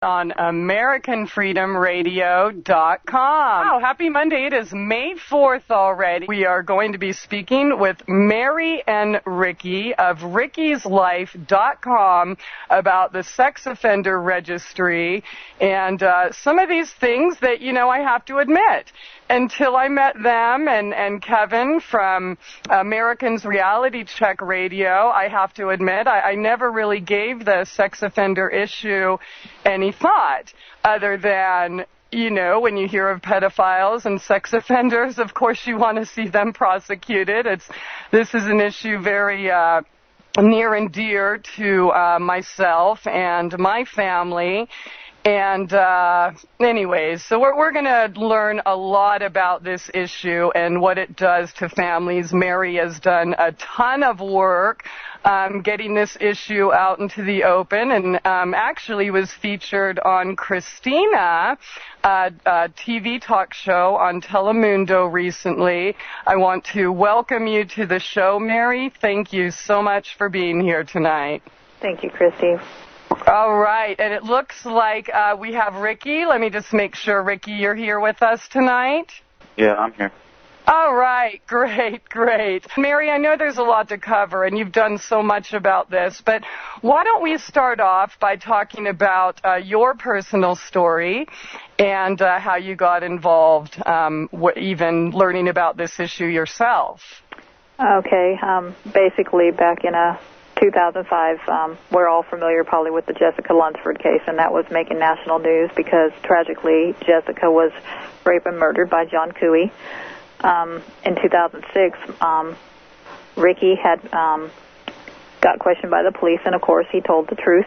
on AmericanFreedomRadio.com. Wow, happy Monday. It is May 4th already. We are going to be speaking with Mary and Ricky of rickyslife.com about the sex offender registry and some of these things that, I have to admit. Until I met them and Kevin from Americans Reality Check Radio, I have to admit, I never really gave the sex offender issue any thought other than, when you hear of pedophiles and sex offenders, of course you want to see them prosecuted. This is an issue very near and dear to myself and my family. And anyways, so we're going to learn a lot about this issue and what it does to families. Mary has done a ton of work getting this issue out into the open and actually was featured on Christina, a TV talk show on Telemundo recently. I want to welcome you to the show, Mary. Thank you so much for being here tonight. Thank you, Christy. All right, and it looks like we have Ricky. Let me just make sure, Ricky, you're here with us tonight. Yeah, I'm here. All right, great. Mary, I know there's a lot to cover, and you've done so much about this, but why don't we start off by talking about your personal story and how you got involved, even learning about this issue yourself. Okay, basically back in 2005, we're all familiar probably with the Jessica Lunsford case, and that was making national news because, tragically, Jessica was raped and murdered by John Cooey. In 2006, Ricky had got questioned by the police, and, of course, he told the truth.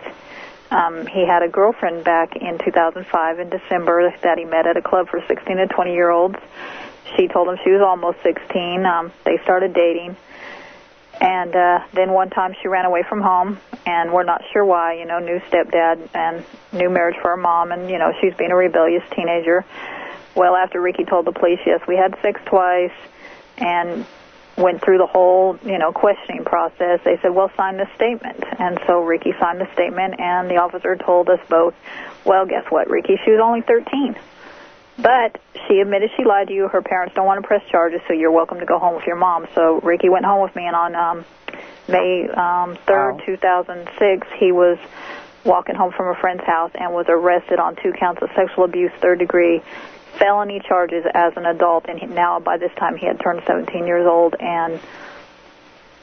He had a girlfriend back in 2005 in December that he met at a club for 16 to 20-year-olds. She told him she was almost 16. They started dating. And then one time she ran away from home, and we're not sure why, new stepdad and new marriage for her mom, and, she's being a rebellious teenager. Well, after Ricky told the police, yes, we had sex twice, and went through the whole, questioning process, they said, well, sign this statement. And so Ricky signed the statement, and the officer told us both, well, guess what, Ricky, she was only 13. But she admitted she lied to you. Her parents don't want to press charges, so you're welcome to go home with your mom. So Ricky went home with me, and on May 3rd, 2006, he was walking home from a friend's house and was arrested on 2 counts of sexual abuse, third-degree felony charges as an adult. And now, by this time, he had turned 17 years old, and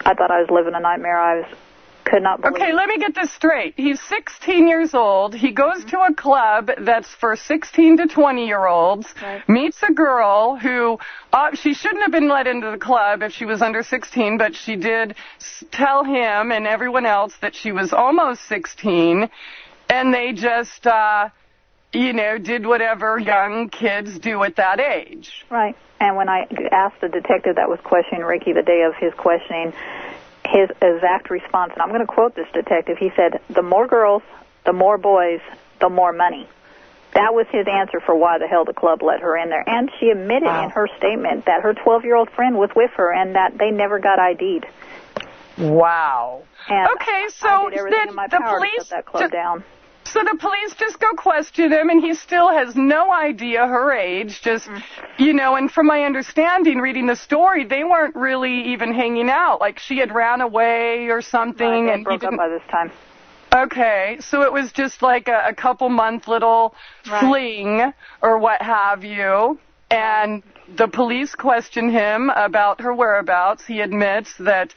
I thought I was living a nightmare. Could not believe. Okay, let me get this straight. He's 16 years old. He goes to a club that's for 16 to 20-year-olds, right. Meets a girl who, she shouldn't have been let into the club if she was under 16, but she did tell him and everyone else that she was almost 16, and they just, did whatever young kids do at that age. Right. And when I asked the detective that was questioning Ricky the day of his questioning, his exact response, and I'm going to quote this detective, he said, the more girls, the more boys, the more money. That was his answer for why the hell the club let her in there. And she admitted in her statement that her 12-year-old friend was with her and that they never got ID'd. Wow. And okay, so I did everything in my power police to shut that club down. So the police just go question him, and he still has no idea her age, just, and from my understanding, reading the story, they weren't really even hanging out. Like, she had ran away or something. And broke up by this time. Okay, so it was just like a couple-month little fling or what have you, and the police question him about her whereabouts. He admits that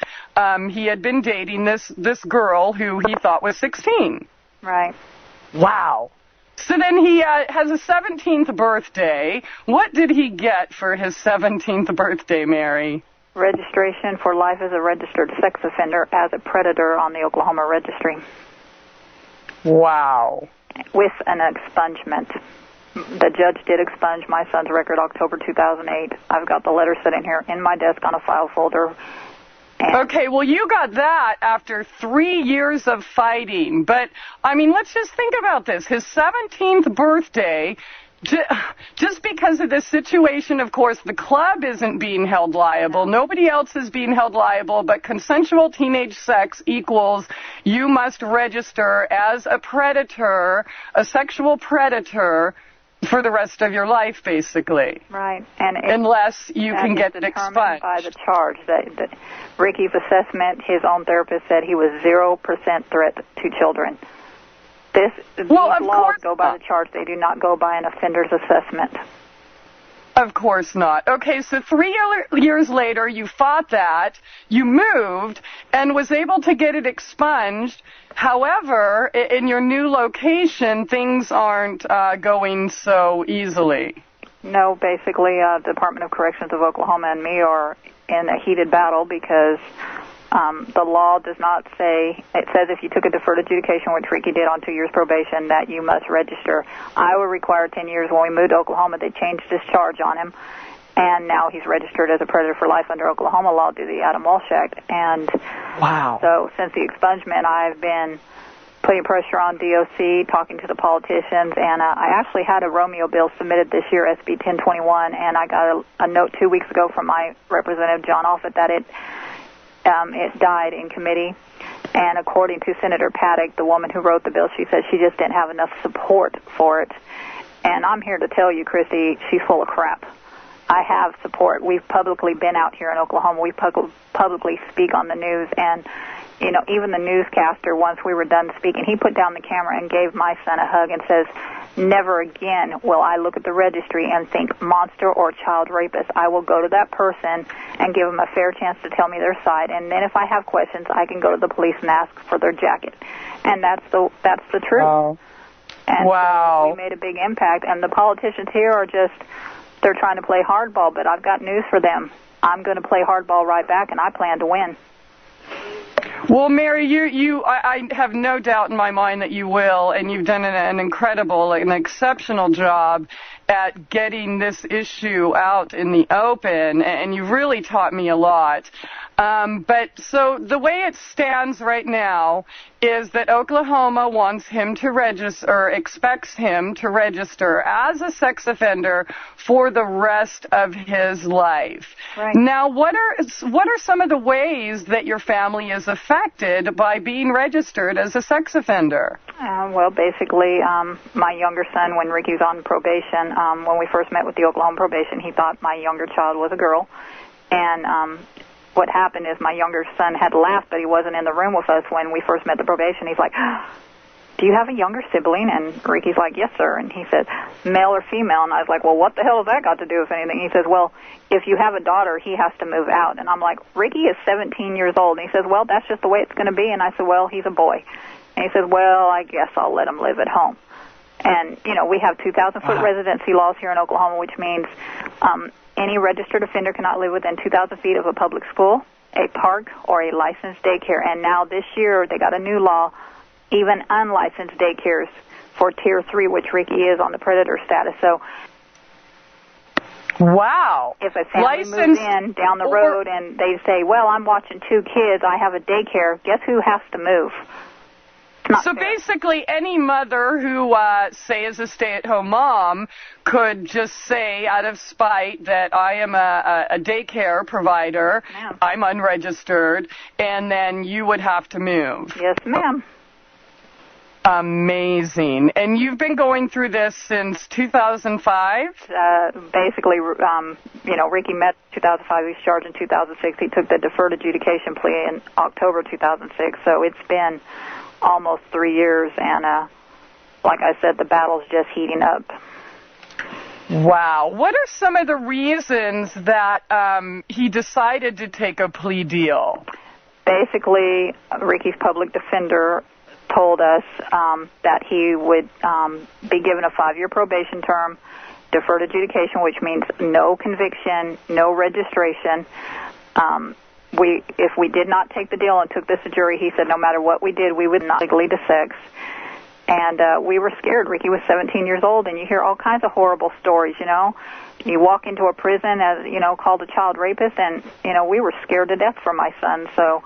he had been dating this girl who he thought was 16. Right. Wow. So then he has a 17th birthday. What did he get for his 17th birthday, Mary? Registration for life as a registered sex offender as a predator on the Oklahoma Registry. Wow. With an expungement. The judge did expunge my son's record October 2008. I've got the letter sitting here in my desk on a file folder. Okay, well, you got that after 3 years of fighting. But, I mean, let's just think about this. His 17th birthday, Just because of this situation, of course, the club isn't being held liable. Nobody else is being held liable, but consensual teenage sex equals you must register as a predator, a sexual predator, for the rest of your life, basically. Right. And unless you can get it expunged. By the charge. That Ricky's assessment, his own therapist said he was 0% threat to children. These laws go by the charge. They do not go by an offender's assessment. Of course not. Okay, so 3 years later, you fought that, you moved, and was able to get it expunged. However, in your new location, things aren't going so easily. No, basically, the Department of Corrections of Oklahoma and me are in a heated battle because the law does not say, it says if you took a deferred adjudication, which Ricky did on 2 years probation, that you must register. Iowa required 10 years. When we moved to Oklahoma, they changed this charge on him, and now he's registered as a predator for life under Oklahoma law due to the Adam Walsh Act. And wow. So since the expungement, I've been putting pressure on DOC, talking to the politicians, and I actually had a Romeo bill submitted this year, SB 1021, and I got a note 2 weeks ago from my representative, John Offit, that it died in committee. And according to Senator Paddock, the woman who wrote the bill, she said she just didn't have enough support for it. And I'm here to tell you, Christy, she's full of crap. I have support. We've publicly been out here in Oklahoma. We publicly speak on the news. And, you know, even the newscaster, once we were done speaking, he put down the camera and gave my son a hug and says, never again will I look at the registry and think monster or child rapist. I will go to that person and give them a fair chance to tell me their side. And then if I have questions, I can go to the police and ask for their jacket. And that's the truth. Wow. And wow. So we made a big impact. And the politicians here are just, they're trying to play hardball, but I've got news for them. I'm going to play hardball right back, and I plan to win. Well, Mary, I have no doubt in my mind that you will, and you've done an incredible, an exceptional job at getting this issue out in the open, and you've really taught me a lot. But so the way it stands right now is that Oklahoma wants him to register, or expects him to register as a sex offender for the rest of his life. Right. Now, what are some of the ways that your family is affected by being registered as a sex offender? Well, basically, my younger son, when Ricky was on probation, when we first met with the Oklahoma probation, he thought my younger child was a girl. And what happened is my younger son had laughed, but he wasn't in the room with us when we first met the probation. He's like, do you have a younger sibling? And Ricky's like, yes, sir. And he said, male or female? And I was like, well, what the hell has that got to do with anything? He says, well, if you have a daughter, he has to move out. And I'm like, Ricky is 17 years old. And he says, well, that's just the way it's going to be. And I said, well, he's a boy. And he says, well, I guess I'll let him live at home. And, you know, we have 2,000-foot residency laws here in Oklahoma, which means any registered offender cannot live within 2,000 feet of a public school, a park, or a licensed daycare. And now this year they got a new law, even unlicensed daycares for Tier 3, which Ricky is on the predator status. So wow. If a family moves in down the road and they say, well, I'm watching 2 kids, I have a daycare, guess who has to move? So basically, any mother who, say, is a stay-at-home mom could just say out of spite that I am a daycare provider, I'm unregistered, and then you would have to move. Yes, ma'am. Amazing. And you've been going through this since 2005? Basically, you know, Ricky met 2005. He was charged in 2006. He took the deferred adjudication plea in October 2006. So it's been almost 3 years, and like I said, the battle's just heating up. Wow. What are some of the reasons that he decided to take a plea deal? Basically, Ricky's public defender told us that he would be given a 5-year probation term, deferred adjudication, which means no conviction, no registration. If we did not take the deal and took this to jury, he said no matter what we did, we would not legally to sex. And we were scared. Ricky was 17 years old, and you hear all kinds of horrible stories, you know. You walk into a prison as, you know, called a child rapist, and, you know, we were scared to death for my son. So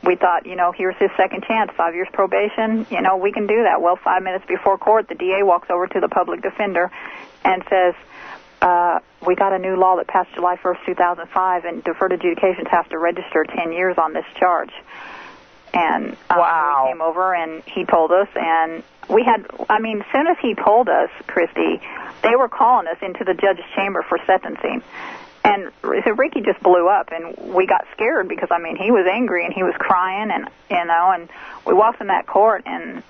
we thought, here's his second chance, 5 years probation, we can do that. Well, 5 minutes before court, the DA walks over to the public defender and says, we got a new law that passed July 1st, 2005, and deferred adjudications have to register 10 years on this charge. And wow. He came over and he told us, and we had, as soon as he told us, Christy, they were calling us into the judge's chamber for sentencing. And so Ricky just blew up, and we got scared because, he was angry and he was crying, and, and we walked in that court, and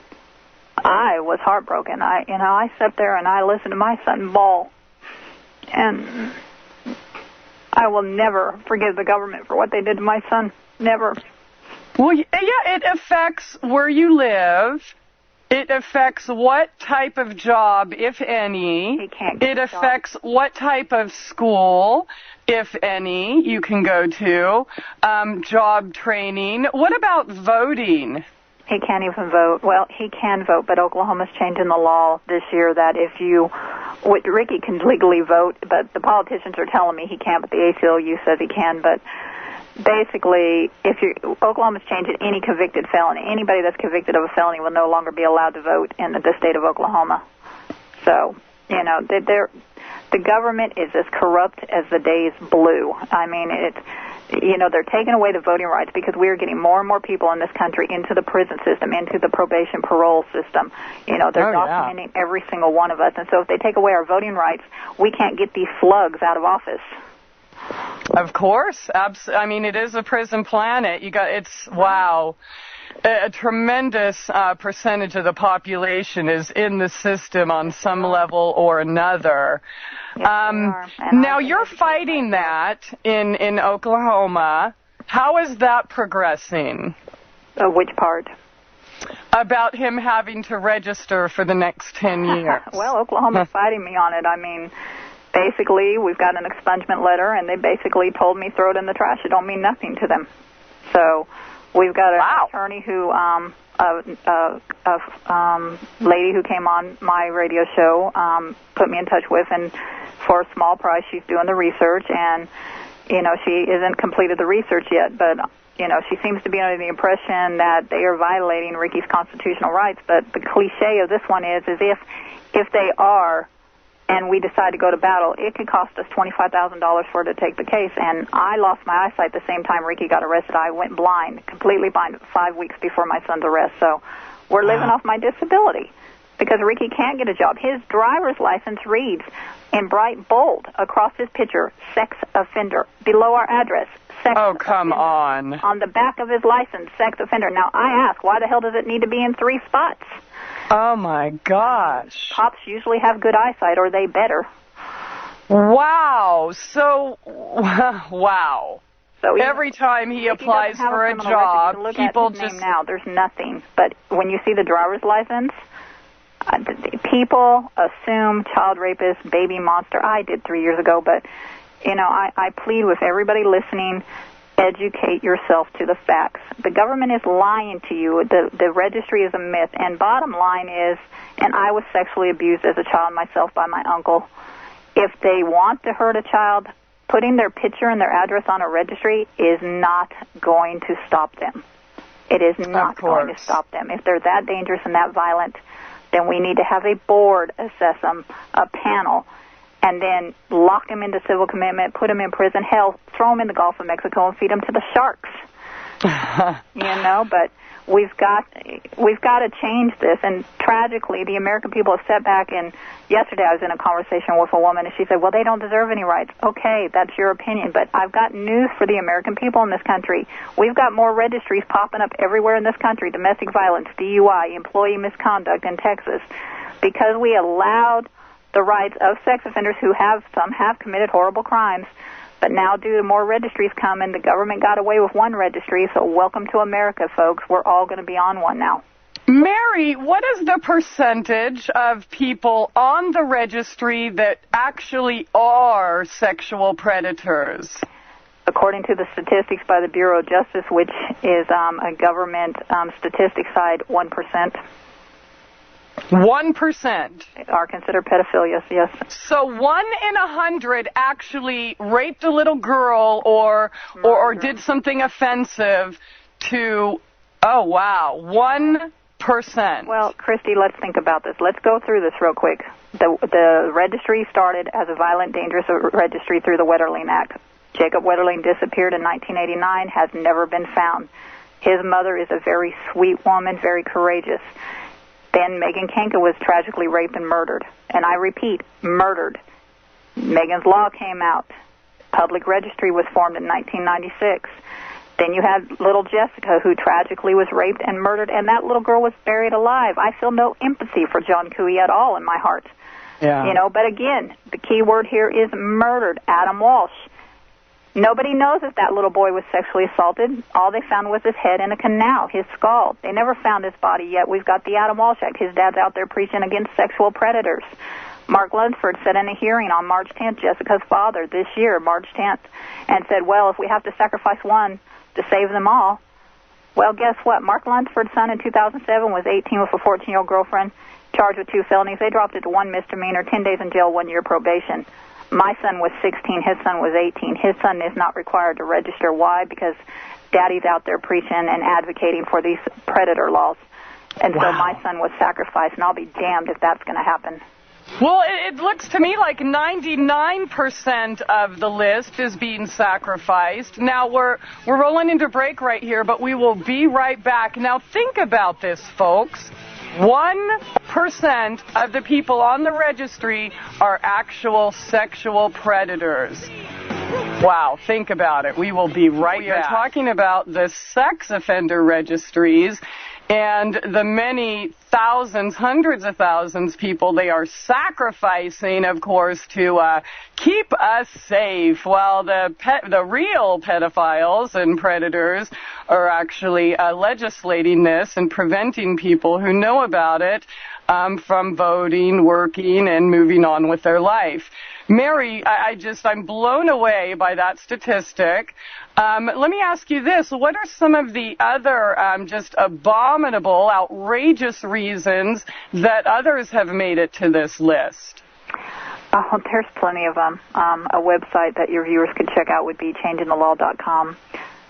I was heartbroken. I sat there and I listened to my son bawl, and I will never forgive the government for what they did to my son. Never. Well, yeah, it affects where you live. It affects what type of job, if any. He can't get it affects what type of school, if any, you can go to. Job training. What about voting? He can't even vote. Well, he can vote, but Oklahoma's changing the law this year that Ricky can legally vote, but the politicians are telling me he can't, but the ACLU says he can. But basically, Oklahoma's changing any convicted felony. Anybody that's convicted of a felony will no longer be allowed to vote in the state of Oklahoma. So, the government is as corrupt as the days blue. They're taking away the voting rights because we are getting more and more people in this country into the prison system, into the probation parole system. They're documenting every single one of us. And so if they take away our voting rights, we can't get these slugs out of office. Of course. It is a prison planet. Wow. A tremendous percentage of the population is in the system on some level or another. Now, you're fighting that in Oklahoma. How is that progressing? Which part? About him having to register for the next 10 years. Well, Oklahoma's fighting me on it. Basically, we've got an expungement letter, and they basically told me throw it in the trash. It don't mean nothing to them. So we've got an attorney who, lady who came on my radio show, put me in touch with, and for a small price, she's doing the research, and, she isn't completed the research yet, but, she seems to be under the impression that they are violating Ricky's constitutional rights, but the cliche of this one is if they are, and we decide to go to battle, it could cost us $25,000 for her to take the case. And I lost my eyesight the same time Ricky got arrested. I went blind, completely blind, 5 weeks before my son's arrest. So we're living off my disability because Ricky can't get a job. His driver's license reads in bright bold across his picture, sex offender. Below our address, sex offender. Oh, come on. On the back of his license, sex offender. Now, I ask, why the hell does it need to be in 3 spots? Oh, my gosh. Cops usually have good eyesight, or they better. Wow. So, wow. So every time he applies for a job, people just... Now, there's nothing. But when you see the driver's license, people assume child rapist, baby monster. I did 3 years ago, but, I plead with everybody listening, educate yourself to the facts. The government is lying to you. The registry is a myth. And bottom line is, and I was sexually abused as a child myself by my uncle. If they want to hurt a child, putting their picture and their address on a registry is not going to stop them. It is not going to stop them. If they're that dangerous and that violent, then we need to have a board assess them, a panel, and then lock them into civil commitment, put them in prison, hell, throw them in the Gulf of Mexico and feed them to the sharks. But we've got to change this. And tragically, the American people have stepped back. And yesterday I was in a conversation with a woman, and she said, well, they don't deserve any rights. Okay, that's your opinion. But I've got news for the American people in this country. We've got more registries popping up everywhere in this country, domestic violence, DUI, employee misconduct in Texas, because we allowed the rights of sex offenders who some have committed horrible crimes. But now, due to more registries coming, the government got away with one registry, so welcome to America, folks. We're all going to be on one now. Mary, what is the percentage of people on the registry that actually are sexual predators? According to the statistics by the Bureau of Justice, which is a government statistics side, 1%. 1% are considered pedophilia, yes. So 1 in 100 actually raped a little girl or did something offensive to, 1%. Well, Christie, let's think about this. Let's go through this real quick. The registry started as a violent, dangerous registry through the Wetterling Act. Jacob Wetterling disappeared in 1989, has never been found. His mother is a very sweet woman, very courageous. Then Megan Kenka was tragically raped and murdered. And I repeat, murdered. Megan's Law came out. Public Registry was formed in 1996. Then you had little Jessica, who tragically was raped and murdered, and that little girl was buried alive. I feel no empathy for John Cooey at all in my heart. Yeah. You know, but again, the key word here is murdered. Adam Walsh. Nobody knows if that little boy was sexually assaulted. All they found was his head in a canal, his skull. They never found his body yet. We've got the Adam Walsh Act. His dad's out there preaching against sexual predators. Mark Lunsford said in a hearing on March 10th, Jessica's father this year, March 10th, and said, well, if we have to sacrifice one to save them all, well, guess what? Mark Lunsford's son in 2007 was 18 with a 14-year-old girlfriend, charged with 2 felonies. They dropped it to 1 misdemeanor, 10 days in jail, 1 year probation. My son was 16. His son was 18. His son is not required to register. Why? Because daddy's out there preaching and advocating for these predator laws. And so my son was sacrificed, and I'll be damned if that's going to happen. Well, it looks to me like 99% of the list is being sacrificed. Now, we're rolling into break right here, but we will be right back. Now, think about this, folks. 1% of the people on the registry are actual sexual predators. Wow, think about it. We will be right back. We are talking about the sex offender registries and the many thousands, hundreds of thousands people they are sacrificing, of course, to keep us safe, while the real pedophiles and predators are actually legislating this and preventing people who know about it from voting, working, and moving on with their life. Mary, I'm blown away by that statistic. Let me ask you this. What are some of the other just abominable, outrageous reasons that others have made it to this list? Oh, there's plenty of them. A website that your viewers could check out would be changingthelaw.com.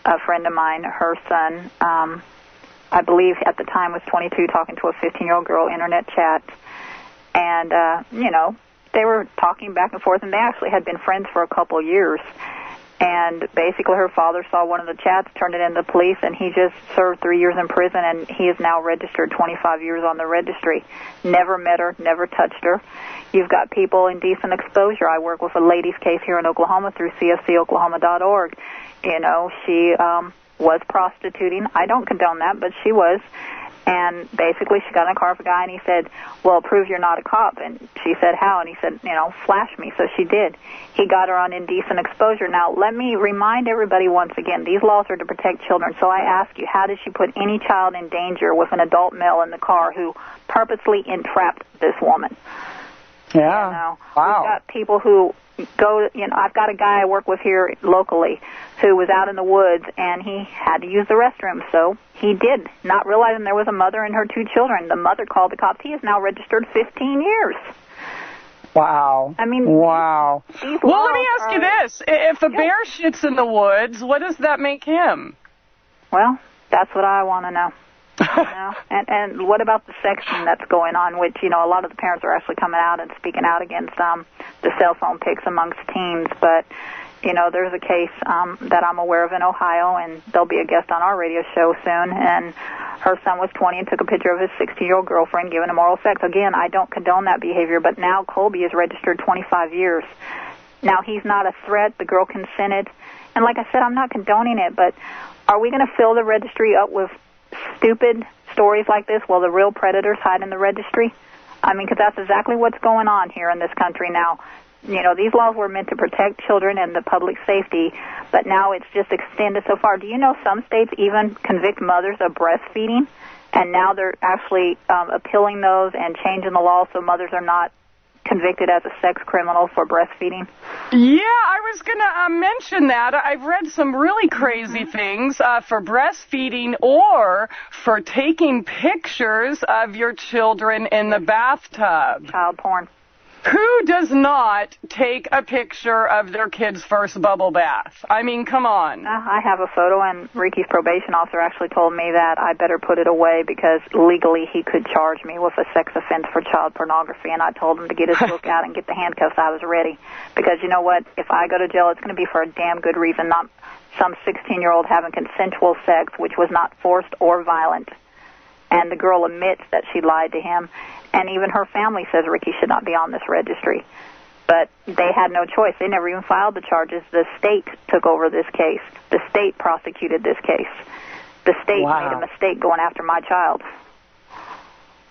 A friend of mine, her son, I believe at the time was 22, talking to a 15-year-old girl, internet chat. And, they were talking back and forth, and they actually had been friends for a couple of years. And basically her father saw one of the chats, turned it in to the police, and he just served 3 years in prison, and he is now registered 25 years on the registry. Never met her, never touched her. You've got people in decent exposure. I work with a lady's case here in Oklahoma through cfcoklahoma.org. She was prostituting. I don't condone that, but she was. And basically she got in a car with a guy, and he said, well, prove you're not a cop. And she said, how? And he said, flash me. So she did. He got her on indecent exposure. Now, let me remind everybody once again, these laws are to protect children. So I ask you, how did she put any child in danger with an adult male in the car who purposely entrapped this woman? Yeah. Wow. We've got people who go, I've got a guy I work with here locally who was out in the woods, and he had to use the restroom, so he did, not realizing there was a mother and her 2 children. The mother called the cops. He is now registered 15 years. Wow. Wow. Well, let me ask you this. If a bear shits in the woods, what does that make him? Well, that's what I want to know. And what about the sexting that's going on, which, a lot of the parents are actually coming out and speaking out against the cell phone pics amongst teens. But, there's a case that I'm aware of in Ohio, and there'll be a guest on our radio show soon, and her son was 20 and took a picture of his 16-year-old girlfriend giving him oral sex. Again, I don't condone that behavior, but now Colby is registered 25 years. Now, he's not a threat. The girl consented. And like I said, I'm not condoning it, but are we going to fill the registry up with stupid stories like this while the real predators hide in the registry? Because that's exactly what's going on here in this country now. These laws were meant to protect children and the public safety, but now it's just extended so far. Do you know some states even convict mothers of breastfeeding, and now they're actually appealing those and changing the law so mothers are not convicted as a sex criminal for breastfeeding? Yeah, I was going to mention that. I've read some really crazy things for breastfeeding or for taking pictures of your children in the bathtub. Child porn. Who does not take a picture of their kid's first bubble bath? I mean, come on. I have a photo, and Ricky's probation officer actually told me that I better put it away because legally he could charge me with a sex offense for child pornography, and I told him to get his book out and get the handcuffs. I was ready because you know what? If I go to jail, it's going to be for a damn good reason, not some 16-year-old having consensual sex, which was not forced or violent. And the girl admits that she lied to him. And even her family says Ricky should not be on this registry. But they had no choice. They never even filed the charges. The state took over this case. The state prosecuted this case. The state made a mistake going after my child.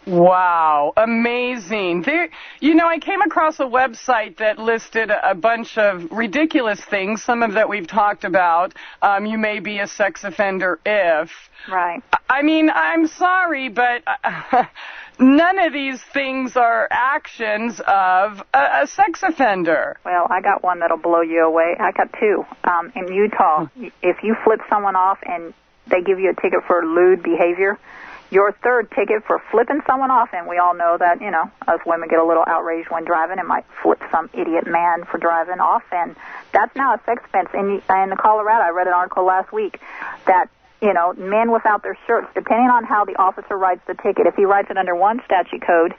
Wow, amazing. I came across a website that listed a bunch of ridiculous things, some of that we've talked about. You may be a sex offender if. Right. I mean, I'm sorry, but none of these things are actions of a sex offender. Well, I got one that'll blow you away. I got two. In Utah, if you flip someone off and they give you a ticket for lewd behavior, your third ticket for flipping someone off, and we all know that, us women get a little outraged when driving and might flip some idiot man for driving off, and that's now a sex offense. In Colorado, I read an article last week that men without their shirts, depending on how the officer writes the ticket, if he writes it under one statute code,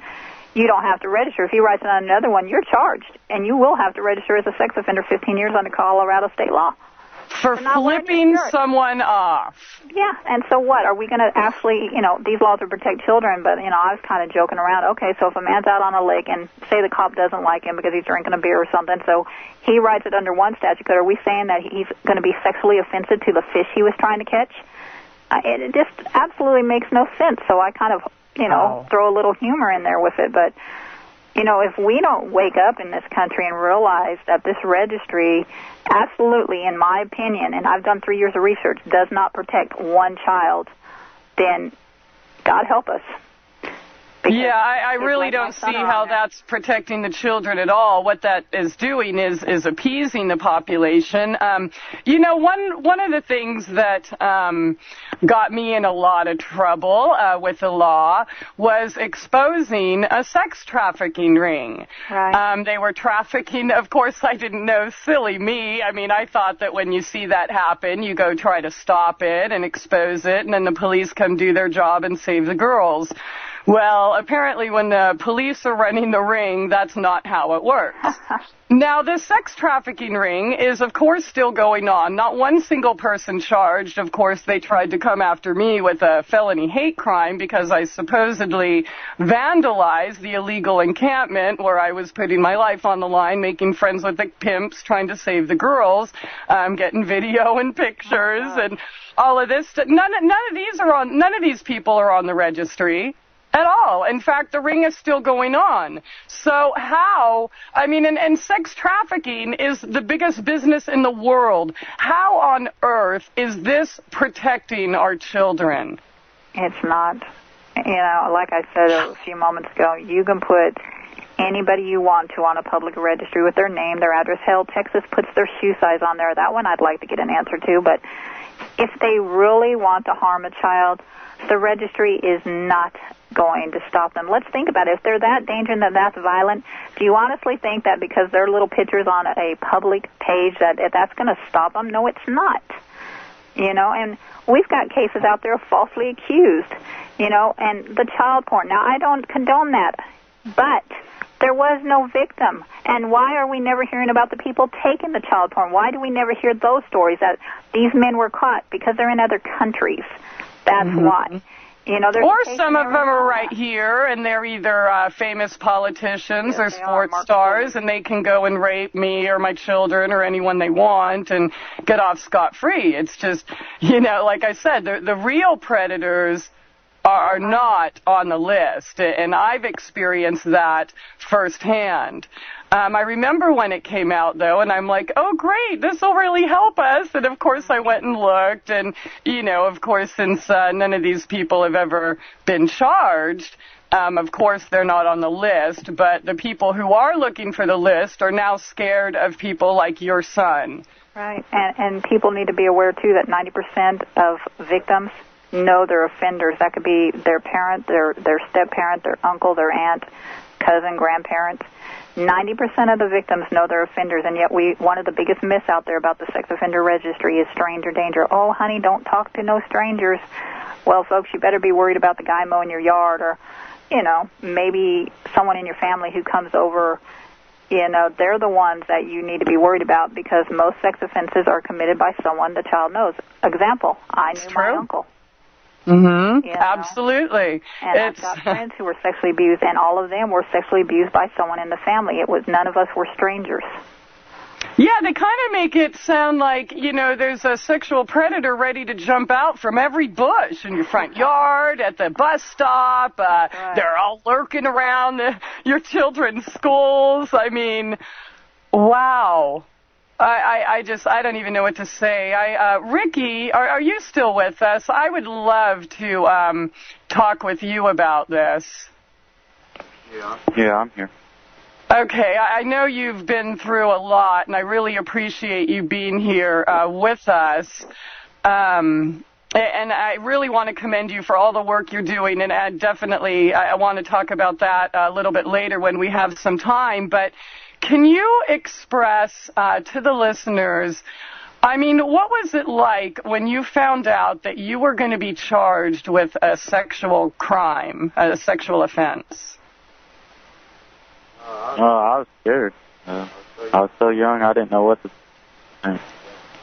you don't have to register. If he writes it under another one, you're charged, and you will have to register as a sex offender 15 years under Colorado state law. For flipping someone off. Yeah, and so what? Are we going to actually, these laws will protect children, but, I was kind of joking around. Okay, so if a man's out on a lake and say the cop doesn't like him because he's drinking a beer or something, so he writes it under one statute code, are we saying that he's going to be sexually offensive to the fish he was trying to catch? It just absolutely makes no sense, so I kind of, throw a little humor in there with it, but... if we don't wake up in this country and realize that this registry absolutely, in my opinion, and I've done 3 years of research, does not protect one child, then God help us. Yeah, I really don't see how that's protecting the children at all. What that is doing is appeasing the population. One of the things that got me in a lot of trouble with the law was exposing a sex trafficking ring. Right. They were trafficking. Of course, I didn't know. Silly me. I mean, I thought that when you see that happen, you go try to stop it and expose it, and then the police come do their job and save the girls. Well, apparently when the police are running the ring, that's not how it works. Now, the sex trafficking ring is, of course, still going on. Not one single person charged. Of course, they tried to come after me with a felony hate crime because I supposedly vandalized the illegal encampment where I was putting my life on the line, making friends with the pimps, trying to save the girls, getting video and pictures and all of this. None of these people are on the registry at all. In fact, the ring is still going on. So and sex trafficking is the biggest business in the world. How on earth is this protecting our children? It's not. Like I said a few moments ago, you can put anybody you want to on a public registry with their name, their address. Hell, Texas puts their shoe size on there. That one I'd like to get an answer to. But if they really want to harm a child, the registry is not going to stop them. Let's think about it. If they're that dangerous and that's violent, do you honestly think that because their little pictures on a public page that's going to stop them? No, it's not. And we've got cases out there falsely accused, and the child porn. Now, I don't condone that, but there was no victim. And why are we never hearing about the people taking the child porn? Why do we never hear those stories that these men were caught? Because they're in other countries. That's why. Or some of them are right here, and they're either famous politicians or sports stars, and they can go and rape me or my children or anyone they want and get off scot-free. It's just, like I said, the real predators are not on the list, and I've experienced that firsthand. I remember when it came out, though, and I'm like, oh, great, this will really help us. And, of course, I went and looked, and, of course, since none of these people have ever been charged, of course, they're not on the list, but the people who are looking for the list are now scared of people like your son. Right, and people need to be aware, too, that 90% of victims know they're offenders. That could be their parent, their step-parent, their uncle, their aunt. cousin, grandparents. 90% of the victims know they're offenders, and yet one of the biggest myths out there about the sex offender registry is stranger danger. Oh, honey, don't talk to no strangers. Well, folks, you better be worried about the guy mowing your yard, or, maybe someone in your family who comes over. They're the ones that you need to be worried about, because most sex offenses are committed by someone the child knows. Example, I knew my uncle. Mm-hmm. Absolutely. And I've got friends who were sexually abused, and all of them were sexually abused by someone in the family. None of us were strangers. Yeah, they kind of make it sound like, there's a sexual predator ready to jump out from every bush in your front yard, at the bus stop. Right. They're all lurking around your children's schools. I mean, wow. I don't even know what to say. Ricky, are you still with us? I would love to talk with you about this. Yeah, I'm here. Okay, I know you've been through a lot, and I really appreciate you being here with us. And I really want to commend you for all the work you're doing, and I want to talk about that a little bit later when we have some time. But can you express to the listeners, what was it like when you found out that you were going to be charged with a sexual crime, a sexual offense? I was scared. I was so young, I didn't know what to think.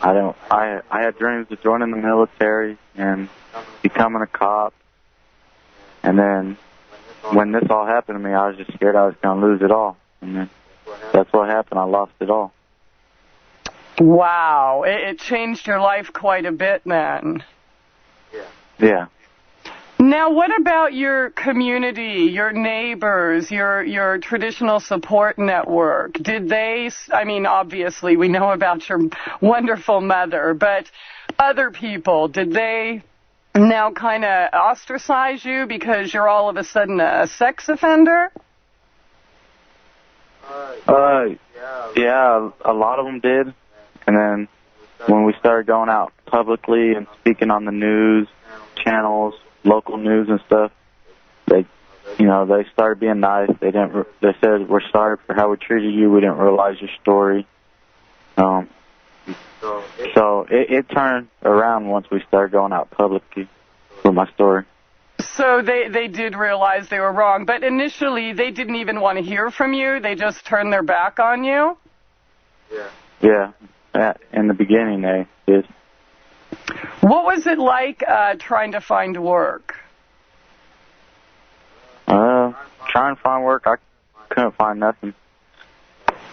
I had dreams of joining the military and becoming a cop. And then when this all happened to me, I was just scared I was going to lose it all. And then that's what happened. I lost it all. Wow. It changed your life quite a bit then. Yeah. Now, what about your community, your neighbors, your traditional support network? Did they, obviously we know about your wonderful mother, but other people, did they now kind of ostracize you because you're all of a sudden a sex offender? Yeah, a lot of them did. And then when we started going out publicly and speaking on the news channels, local news and stuff, they started being nice. They said, "We're sorry for how we treated you. We didn't realize your story." So it turned around once we started going out publicly with my story. So they did realize they were wrong, but initially they didn't even want to hear from you. They just turned their back on you. Yeah. In the beginning, they did. What was it like trying to find work? Trying to find work, I couldn't find nothing.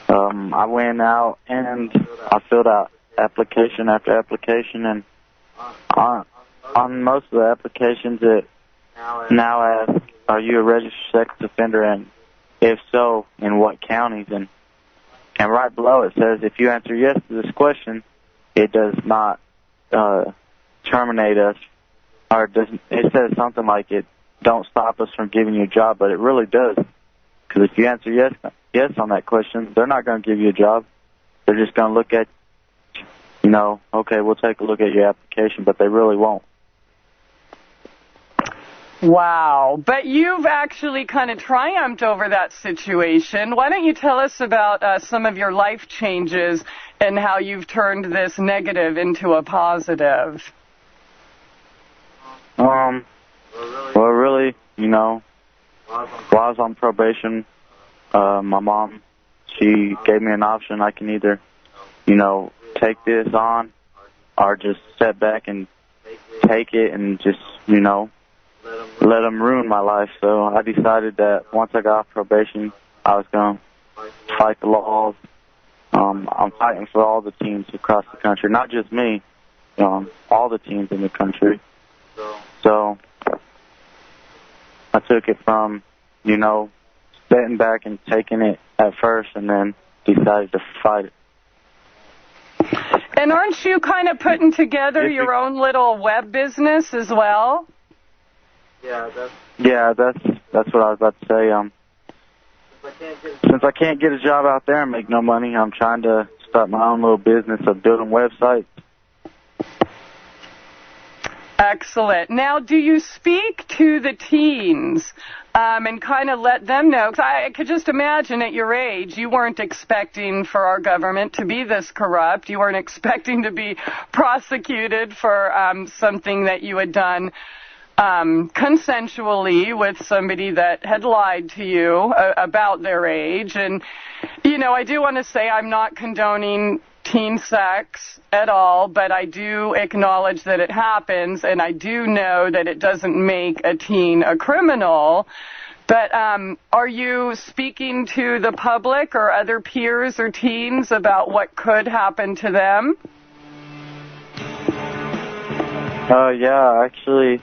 I went out and I filled out application after application, and on most of the applications it now asks, "Are you a registered sex offender, and if so, in what counties?" And right below it says, if you answer yes to this question, it does not terminate us, or it says something like it don't stop us from giving you a job, but it really does. Because if you answer yes on that question, they're not going to give you a job. They're just going to look at, okay, we'll take a look at your application, but they really won't. Wow. But you've actually kind of triumphed over that situation. Why don't you tell us about some of your life changes and how you've turned this negative into a positive? Well, really, while I was on probation, my mom, she gave me an option. I can either, take this on or just sit back and take it and just, let them ruin my life. So I decided that once I got off probation, I was going to fight the laws. I'm fighting for all the teams across the country, not just me, all the teams in the country. So I took it from, sitting back and taking it at first, and then decided to fight it. And aren't you kind of putting together your own little web business as well? Yeah, that's what I was about to say. Since I can't get a job out there and make no money, I'm trying to start my own little business of building websites. Excellent. Now, do you speak to the teens and kind of let them know? Because I could just imagine at your age, you weren't expecting for our government to be this corrupt. You weren't expecting to be prosecuted for something that you had done consensually with somebody that had lied to you about their age. And, you know, I do want to say I'm not condoning teen sex at all, but I do acknowledge that it happens, and I do know that it doesn't make a teen a criminal. But are you speaking to the public or other peers or teens about what could happen to them? Yeah, actually,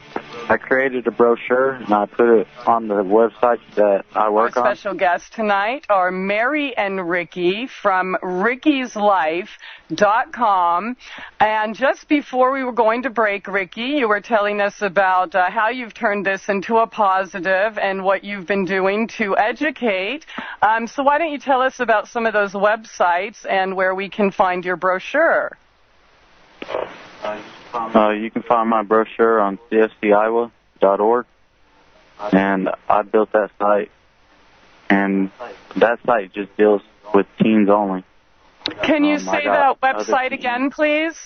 I created a brochure, and I put it on the website that I work on. Our special guests tonight are Mary and Ricky from rickyslife.com. And just before we were going to break, Ricky, you were telling us about how you've turned this into a positive and what you've been doing to educate. So why don't you tell us about some of those websites and where we can find your brochure? You can find my brochure on cfciowa.org, and I built that site, and that site just deals with teens only. Can you say that website again, please?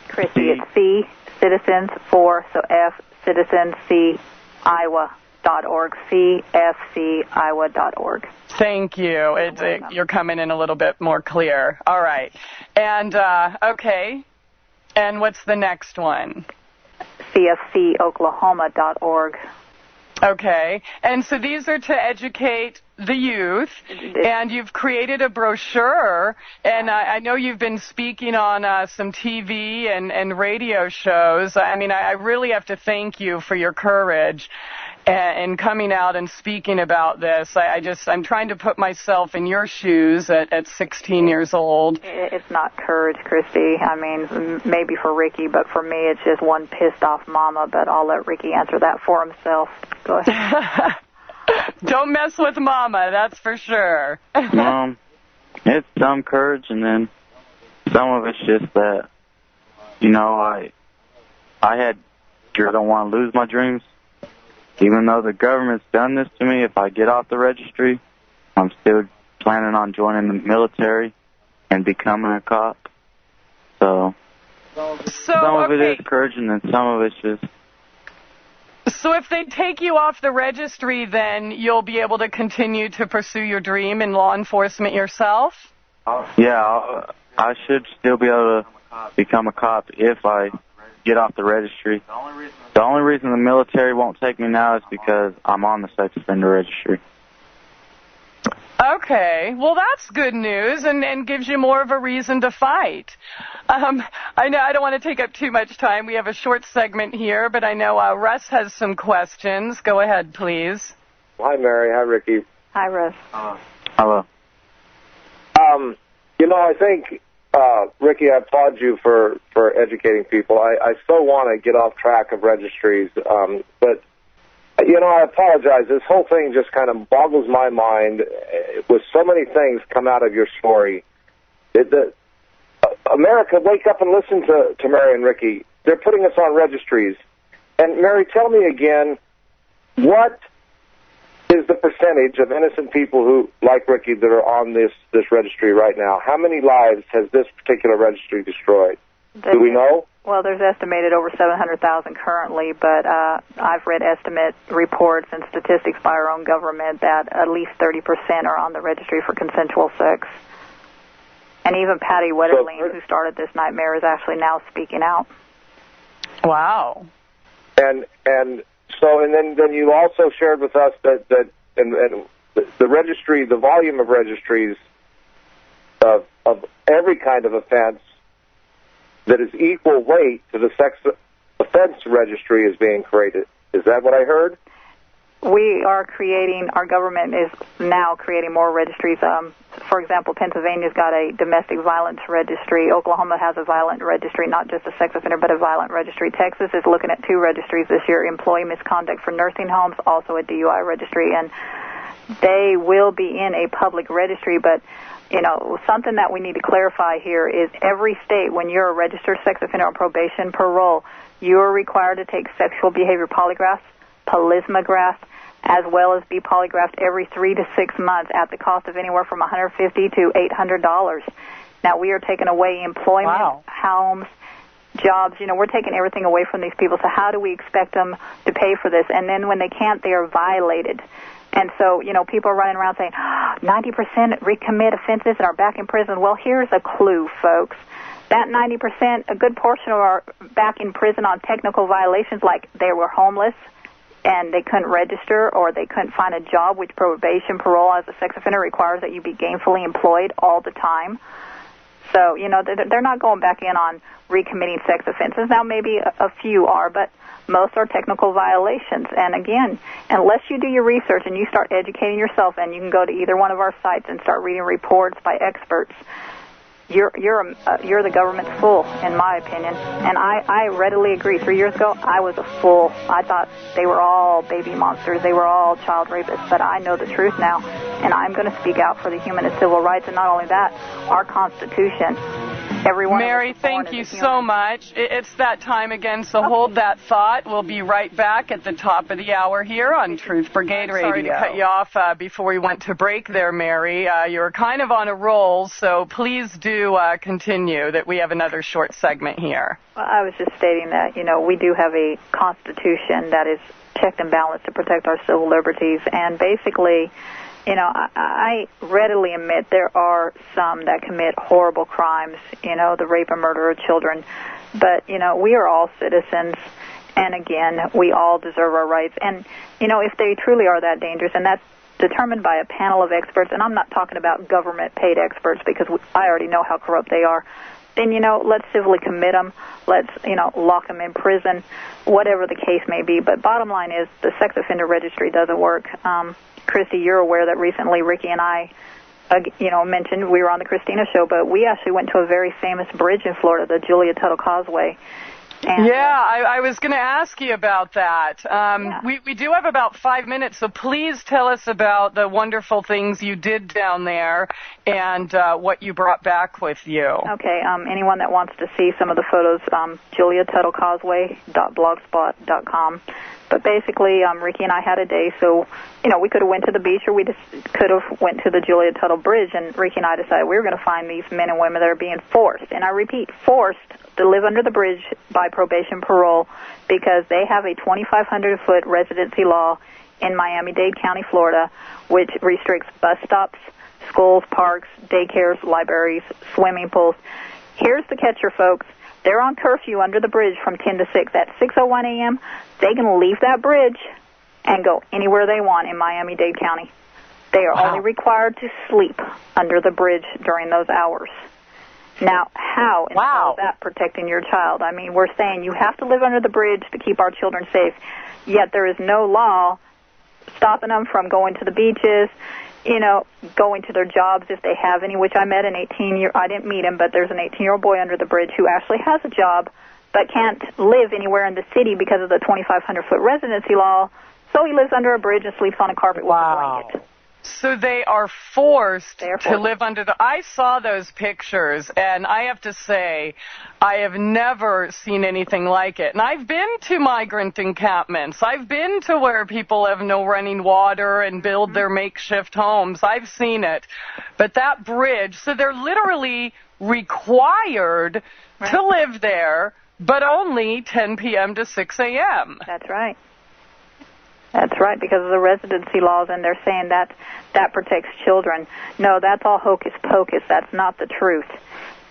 Christie, it's C, citizens, 4, so F, citizens, C, Iowa.org, cfciowa.org. Thank you. You're coming in a little bit more clear. All right. And, okay. And what's the next one? cfcoklahoma.org. Okay. And so these are to educate the youth, and you've created a brochure, and I know you've been speaking on some TV and radio shows. I mean, I really have to thank you for your courage in coming out and speaking about this. I'm trying to put myself in your shoes at 16 years old. It's not courage, Christy. I mean, maybe for Ricky, but for me, it's just one pissed off mama, but I'll let Ricky answer that for himself. Go ahead. Don't mess with Mama, that's for sure. It's some courage, and then some of it's just that, you know, I don't want to lose my dreams. Even though the government's done this to me, if I get off the registry, I'm still planning on joining the military and becoming a cop. So some of it is courage, and then some of it's just... So if they take you off the registry, then you'll be able to continue to pursue your dream in law enforcement yourself? Yeah, I should still be able to become a cop if I get off the registry. The only reason the military won't take me now is because I'm on the sex offender registry. Okay, well that's good news and gives you more of a reason to fight. I know I don't want to take up too much time. We have a short segment here, but I know Russ has some questions. Go ahead, please. Hi, Mary. Hi, Ricky. Hi, Russ. Hello. You know, I think, Ricky, I applaud you for educating people. I still want to get off track of registries, but you know, I apologize. This whole thing just kind of boggles my mind with so many things come out of your story. America, wake up and listen to Mary and Ricky. They're putting us on registries. And, Mary, tell me again, what is the percentage of innocent people who, like Ricky, that are on this registry right now? How many lives has this particular registry destroyed? Do we know? Well, there's estimated over 700,000 currently, but I've read estimate reports and statistics by our own government that at least 30% are on the registry for consensual sex. And even Patty Wetterling, who started this nightmare, is actually now speaking out. Wow. And then you also shared with us that the registry, the volume of registries of every kind of offense that is equal weight to the sex offense registry is being created. Is that what I heard? We are creating, our government is now creating more registries. For example, Pennsylvania's got a domestic violence registry. Oklahoma has a violent registry, not just a sex offender, but a violent registry. Texas is looking at 2 registries this year, employee misconduct for nursing homes, also a DUI registry. And they will be in a public registry, but something that we need to clarify here is every state, when you're a registered sex offender on probation, parole, you are required to take sexual behavior polygraphs, polysmographs, as well as be polygraphed every 3 to 6 months at the cost of anywhere from $150 to $800. Now, we are taking away employment, homes, jobs. We're taking everything away from these people. So how do we expect them to pay for this? And then when they can't, they are violated. And so, people are running around saying, 90% recommit offenses and are back in prison. Well, here's a clue, folks. That 90%, a good portion are back in prison on technical violations like they were homeless and they couldn't register or they couldn't find a job, which probation, parole as a sex offender requires that you be gainfully employed all the time. So, they're not going back in on recommitting sex offenses. Now, maybe a few are, but most are technical violations. And again, unless you do your research and you start educating yourself, and you can go to either one of our sites and start reading reports by experts, you're the government's fool, in my opinion. And I readily agree. 3 years ago, I was a fool. I thought they were all baby monsters. They were all child rapists. But I know the truth now, and I'm going to speak out for the human and civil rights. And not only that, our Constitution. Mary, thank you so much. It's that time again, so hold that thought. We'll be right back at the top of the hour here on Truth Brigade Radio. Sorry to cut you off before we went to break there, Mary. You were kind of on a roll, so please do continue, that we have another short segment here. Well, I was just stating that, we do have a Constitution that is checked and balanced to protect our civil liberties, and basically, I readily admit there are some that commit horrible crimes, the rape and murder of children. But, we are all citizens, and again, we all deserve our rights. And, if they truly are that dangerous, and that's determined by a panel of experts, and I'm not talking about government-paid experts because I already know how corrupt they are, then, let's civilly commit them. Let's, lock them in prison, whatever the case may be. But bottom line is the sex offender registry doesn't work. Christy, you're aware that recently Ricky and I, mentioned we were on the Christina show, but we actually went to a very famous bridge in Florida, the Julia Tuttle Causeway. And, I was going to ask you about that. We do have about 5 minutes, so please tell us about the wonderful things you did down there and what you brought back with you. Okay, anyone that wants to see some of the photos, juliatuttlecauseway.blogspot.com. But basically, Ricky and I had a day, so, we could have went to the beach or we just could have went to the Julia Tuttle Bridge, and Ricky and I decided we were going to find these men and women that are being forced, and I repeat, forced to live under the bridge by probation parole because they have a 2,500-foot residency law in Miami-Dade County, Florida, which restricts bus stops, schools, parks, daycares, libraries, swimming pools. Here's the catcher, folks. They're on curfew under the bridge from 10 to 6. At 6:01 a.m., they can leave that bridge and go anywhere they want in Miami-Dade County. They are only required to sleep under the bridge during those hours. Now, how is that protecting your child? I mean, we're saying you have to live under the bridge to keep our children safe, yet there is no law stopping them from going to the beaches, going to their jobs if they have any, which I met an 18-year, I didn't meet him, but there's an 18-year-old boy under the bridge who actually has a job but can't live anywhere in the city because of the 2,500-foot residency law, so he lives under a bridge and sleeps on a carpet with a blanket. So they are forced to live under the... I saw those pictures, and I have to say, I have never seen anything like it. And I've been to migrant encampments. I've been to where people have no running water and build their makeshift homes. I've seen it. But that bridge, so they're literally required to live there, but only 10 p.m. to 6 a.m. That's right. That's right, because of the residency laws, and they're saying that protects children. No, that's all hocus pocus. That's not the truth.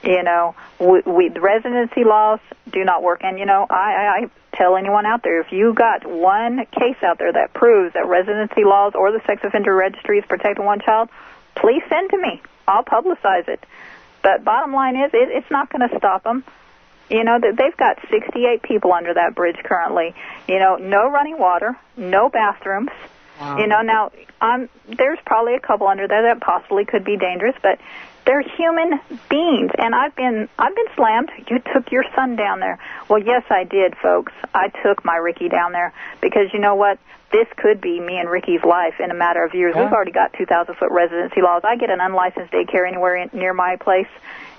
The residency laws do not work. And, I tell anyone out there, if you got one case out there that proves that residency laws or the sex offender registry is protecting one child, please send to me. I'll publicize it. But bottom line is, it's not going to stop them. They've got 68 people under that bridge currently. No running water, no bathrooms. Wow. You know, now, there's probably a couple under there that possibly could be dangerous, but they're human beings, and I've been slammed. You took your son down there. Well, yes, I did, folks. I took my Ricky down there because you know what? This could be me and Ricky's life in a matter of years. Yeah. We've already got 2,000-foot residency laws. I get an unlicensed daycare anywhere near my place,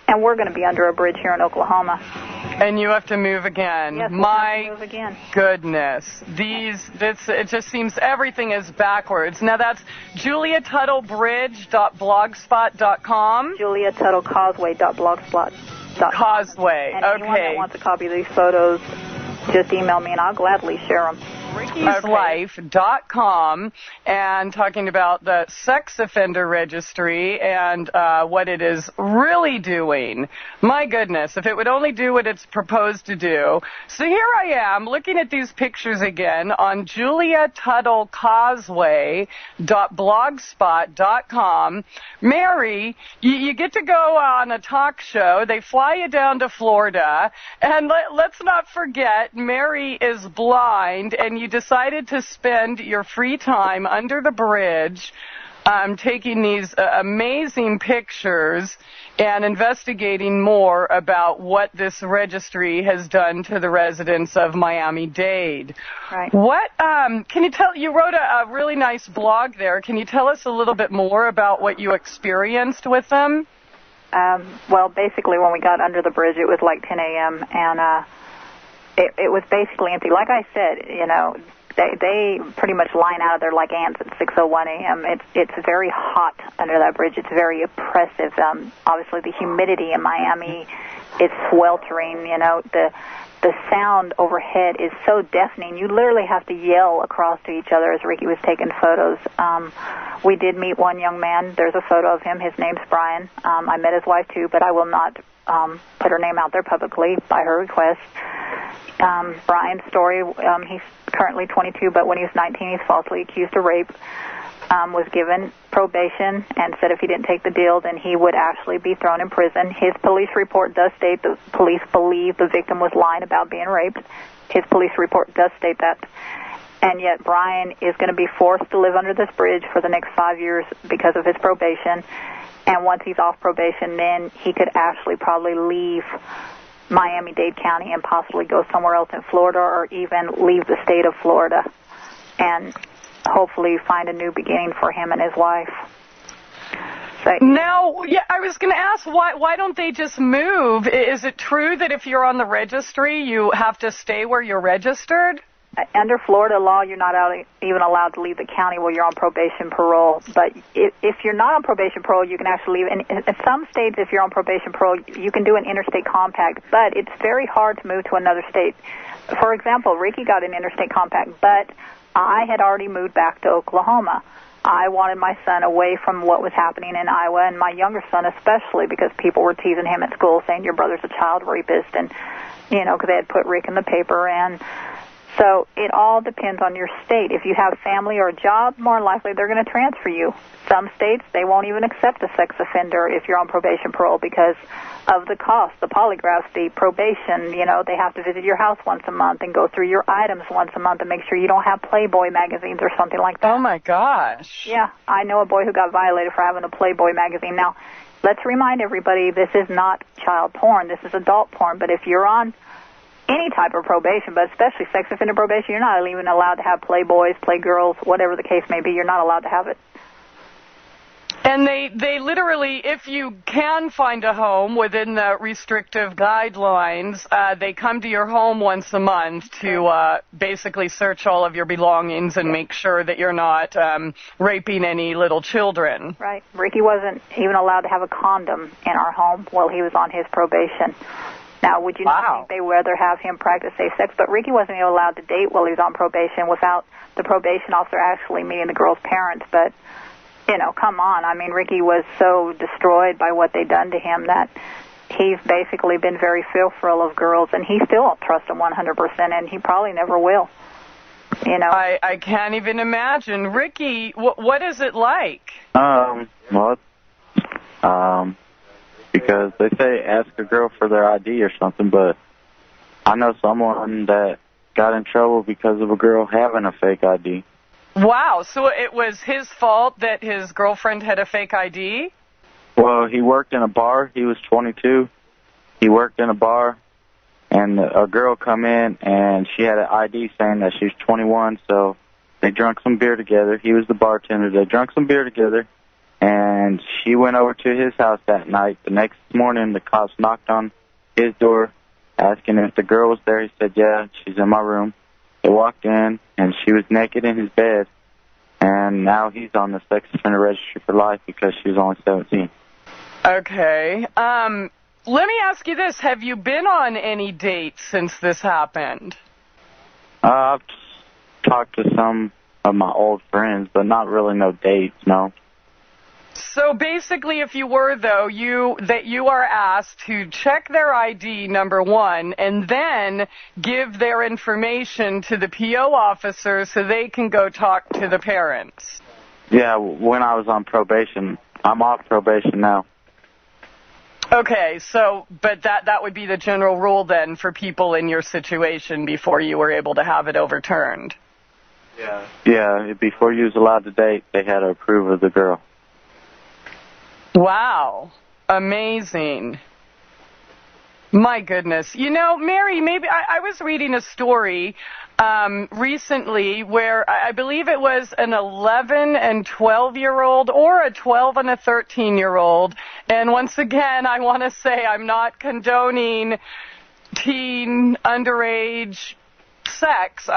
and we're going to be under a bridge here in Oklahoma. And you have to move again. Yes, my move again. Goodness. It just seems everything is backwards. Now that's JuliaTuttleBridge.blogspot.com. JuliaTuttleCauseway.blogspot.com. Causeway, and anyone that wants a copy of these photos, just email me and I'll gladly share them. Ricky'sLife.com, and talking about the sex offender registry and what it is really doing. My goodness, if it would only do what it's proposed to do. So here I am looking at these pictures again on JuliaTuttleCauseway.blogspot.com. Mary, you get to go on a talk show. They fly you down to Florida, and let's not forget, Mary is blind, and you decided to spend your free time under the bridge taking these amazing pictures and investigating more about what this registry has done to the residents of Miami-Dade. Right. What can you tell? You wrote a really nice blog there. Can you tell us a little bit more about what you experienced with them? Well, basically, when we got under the bridge, it was like 10 a.m., and it was basically empty. Like I said, you know, they pretty much line out of there like ants at 6:01 a.m. It's very hot under that bridge. It's very oppressive. Obviously, the humidity in Miami is sweltering. You know, the sound overhead is so deafening. You literally have to yell across to each other as Ricky was taking photos. We did meet one young man. There's a photo of him. His name's Brian. I met his wife, too, but I will not put her name out there publicly by her request. Brian's story, he's currently 22, but when he was 19, he's falsely accused of rape, was given probation and said if he didn't take the deal, then he would actually be thrown in prison. His police report does state the police believe the victim was lying about being raped. His police report does state that. And yet Brian is going to be forced to live under this bridge for the next 5 years because of his probation. And once he's off probation, then he could actually probably leave Miami-Dade County and possibly go somewhere else in Florida or even leave the state of Florida and hopefully find a new beginning for him and his wife. So, now, yeah, I was going to ask, why don't they just move? Is it true that if you're on the registry, you have to stay where you're registered? Under Florida law, you're not even allowed to leave the county while you're on probation parole. But if you're not on probation parole, you can actually leave. And in some states, if you're on probation parole, you can do an interstate compact. But it's very hard to move to another state. For example, Ricky got an interstate compact, but I had already moved back to Oklahoma. I wanted my son away from what was happening in Iowa, and my younger son especially, because people were teasing him at school, saying your brother's a child rapist, and, you know, because they had put Rick in the paper. And so it all depends on your state. If you have family or a job, more likely they're going to transfer you. Some states, they won't even accept a sex offender if you're on probation parole because of the cost, the polygraphs, the probation. You know, they have to visit your house once a month and go through your items once a month and make sure you don't have Playboy magazines or something like that. Oh, my gosh. Yeah, I know a boy who got violated for having a Playboy magazine. Now, let's remind everybody, this is not child porn. This is adult porn. But if you're on any type of probation, but especially sex offender probation, you're not even allowed to have Playboys, Playgirls, whatever the case may be. You're not allowed to have it. And they literally, if you can find a home within the restrictive guidelines, they come to your home once a month to basically search all of your belongings and make sure that you're not raping any little children. Right. Ricky wasn't even allowed to have a condom in our home while he was on his probation. Now, would you not think they would rather have him practice safe sex? But Ricky wasn't even allowed to date while he was on probation without the probation officer actually meeting the girl's parents. But, you know, come on. I mean, Ricky was so destroyed by what they'd done to him that he's basically been very fearful of girls, and he still don't trust them 100%, and he probably never will. You know, I can't even imagine. Ricky, what is it like? Because they say ask a girl for their ID or something, but I know someone that got in trouble because of a girl having a fake ID. Wow, so it was his fault that his girlfriend had a fake ID? Well, he worked in a bar. He was 22. He worked in a bar, and a girl come in, and she had an ID saying that she was 21, so they drank some beer together. He was the bartender. They drank some beer together, and she went over to his house that night. The next morning, the cops knocked on his door, asking if the girl was there. He said, yeah, she's in my room. They walked in, and she was naked in his bed, and now he's on the sex offender registry for life because she was only 17. Okay. Let me ask you this. Have you been on any dates since this happened? I've talked to some of my old friends, but not really no dates, no. So basically, if you were, though, you are asked to check their ID, number one, and then give their information to the PO officer so they can go talk to the parents. Yeah, when I was on probation. I'm off probation now. Okay, so, but that would be the general rule then for people in your situation before you were able to have it overturned. Yeah. Yeah, before you was allowed to date, they had to approve of the girl. Wow. Amazing. My goodness. You know, Mary, maybe I was reading a story recently where I believe it was an 11 and 12-year-old or a 12 and a 13-year-old. And once again, I want to say I'm not condoning teen, underage sex,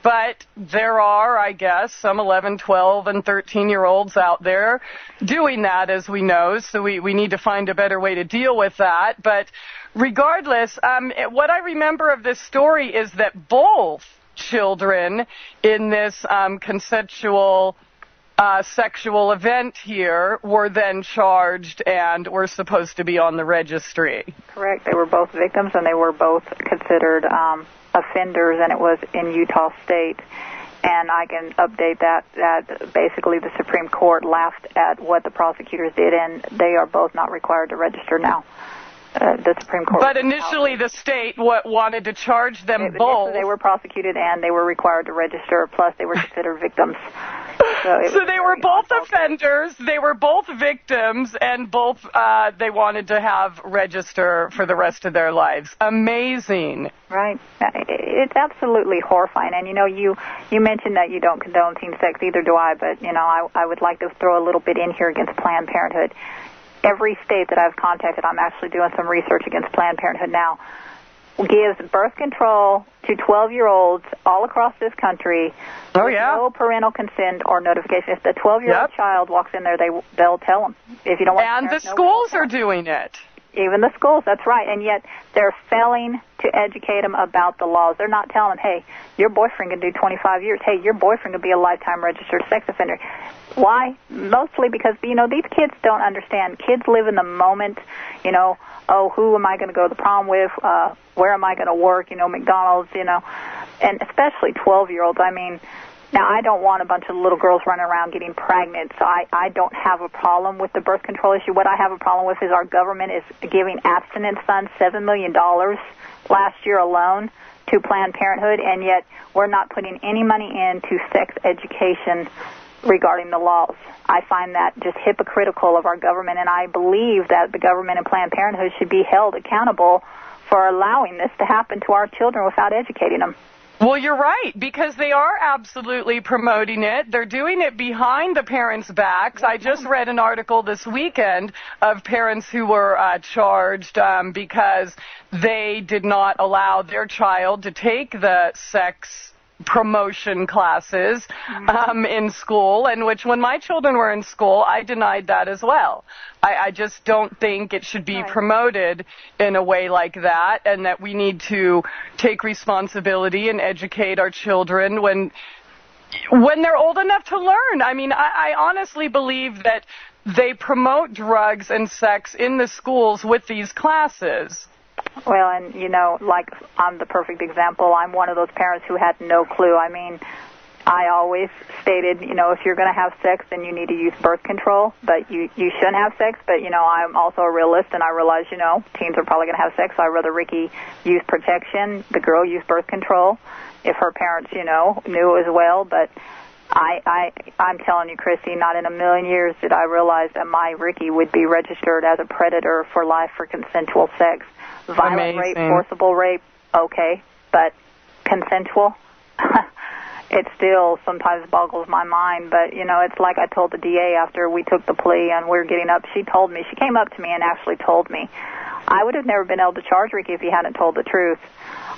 but there are, I guess, some 11, 12, and 13-year-olds out there doing that, as we know, so we need to find a better way to deal with that. But regardless, what I remember of this story is that both children in this consensual sexual event here were then charged and were supposed to be on the registry. Correct. They were both victims, and they were both considered offenders, and it was in Utah State. And I can update that basically the Supreme Court laughed at what the prosecutors did, and they are both not required to register now. The Supreme Court. But initially the state wanted to charge them both. They were prosecuted and they were required to register, plus they were considered victims. So they were both offenders, they were both victims, and both they wanted to have register for the rest of their lives. Amazing. Right. It's absolutely horrifying. And, you know, you mentioned that you don't condone teen sex, either do I, but, you know, I would like to throw a little bit in here against Planned Parenthood. Every state that I've contacted, I'm actually doing some research against Planned Parenthood now, gives birth control to 12-year-olds all across this country with no parental consent or notification. If the 12-year-old child walks in there, they'll tell them. If you don't want and the schools are doing it. Even the schools, that's right. And yet they're failing to educate them about the laws. They're not telling them, hey, your boyfriend can do 25 years. Hey, your boyfriend can be a lifetime registered sex offender. Why? Mostly because, you know, these kids don't understand. Kids live in the moment, you know, oh, who am I going to go to the prom with? Where am I going to work? You know, McDonald's, you know, and especially 12-year-olds. I mean, now, I don't want a bunch of little girls running around getting pregnant, so I don't have a problem with the birth control issue. What I have a problem with is our government is giving abstinence funds, $7 million last year alone, to Planned Parenthood, and yet we're not putting any money into sex education regarding the laws. I find that just hypocritical of our government, and I believe that the government and Planned Parenthood should be held accountable for allowing this to happen to our children without educating them. Well, you're right, because they are absolutely promoting it. They're doing it behind the parents' backs. I just read an article this weekend of parents who were charged because they did not allow their child to take the sex promotion classes in school, and which when my children were in school, I denied that as well. I just don't think it should be promoted in a way like that, and that we need to take responsibility and educate our children when they're old enough to learn. I mean, I honestly believe that they promote drugs and sex in the schools with these classes. Well, and, you know, like, I'm the perfect example. I'm one of those parents who had no clue. I mean, I always stated, you know, if you're going to have sex, then you need to use birth control, but you shouldn't have sex. But, you know, I'm also a realist, and I realize, you know, teens are probably going to have sex, so I'd rather Ricky use protection, the girl use birth control, if her parents, you know, knew as well. But I'm telling you, Christy, not in a million years did I realize that my Ricky would be registered as a predator for life for consensual sex. Violent rape, forcible rape, okay, but consensual? It still sometimes boggles my mind, but, you know, it's like I told the DA after we took the plea and we were getting up. She came up to me and actually told me. I would have never been able to charge Ricky if he hadn't told the truth.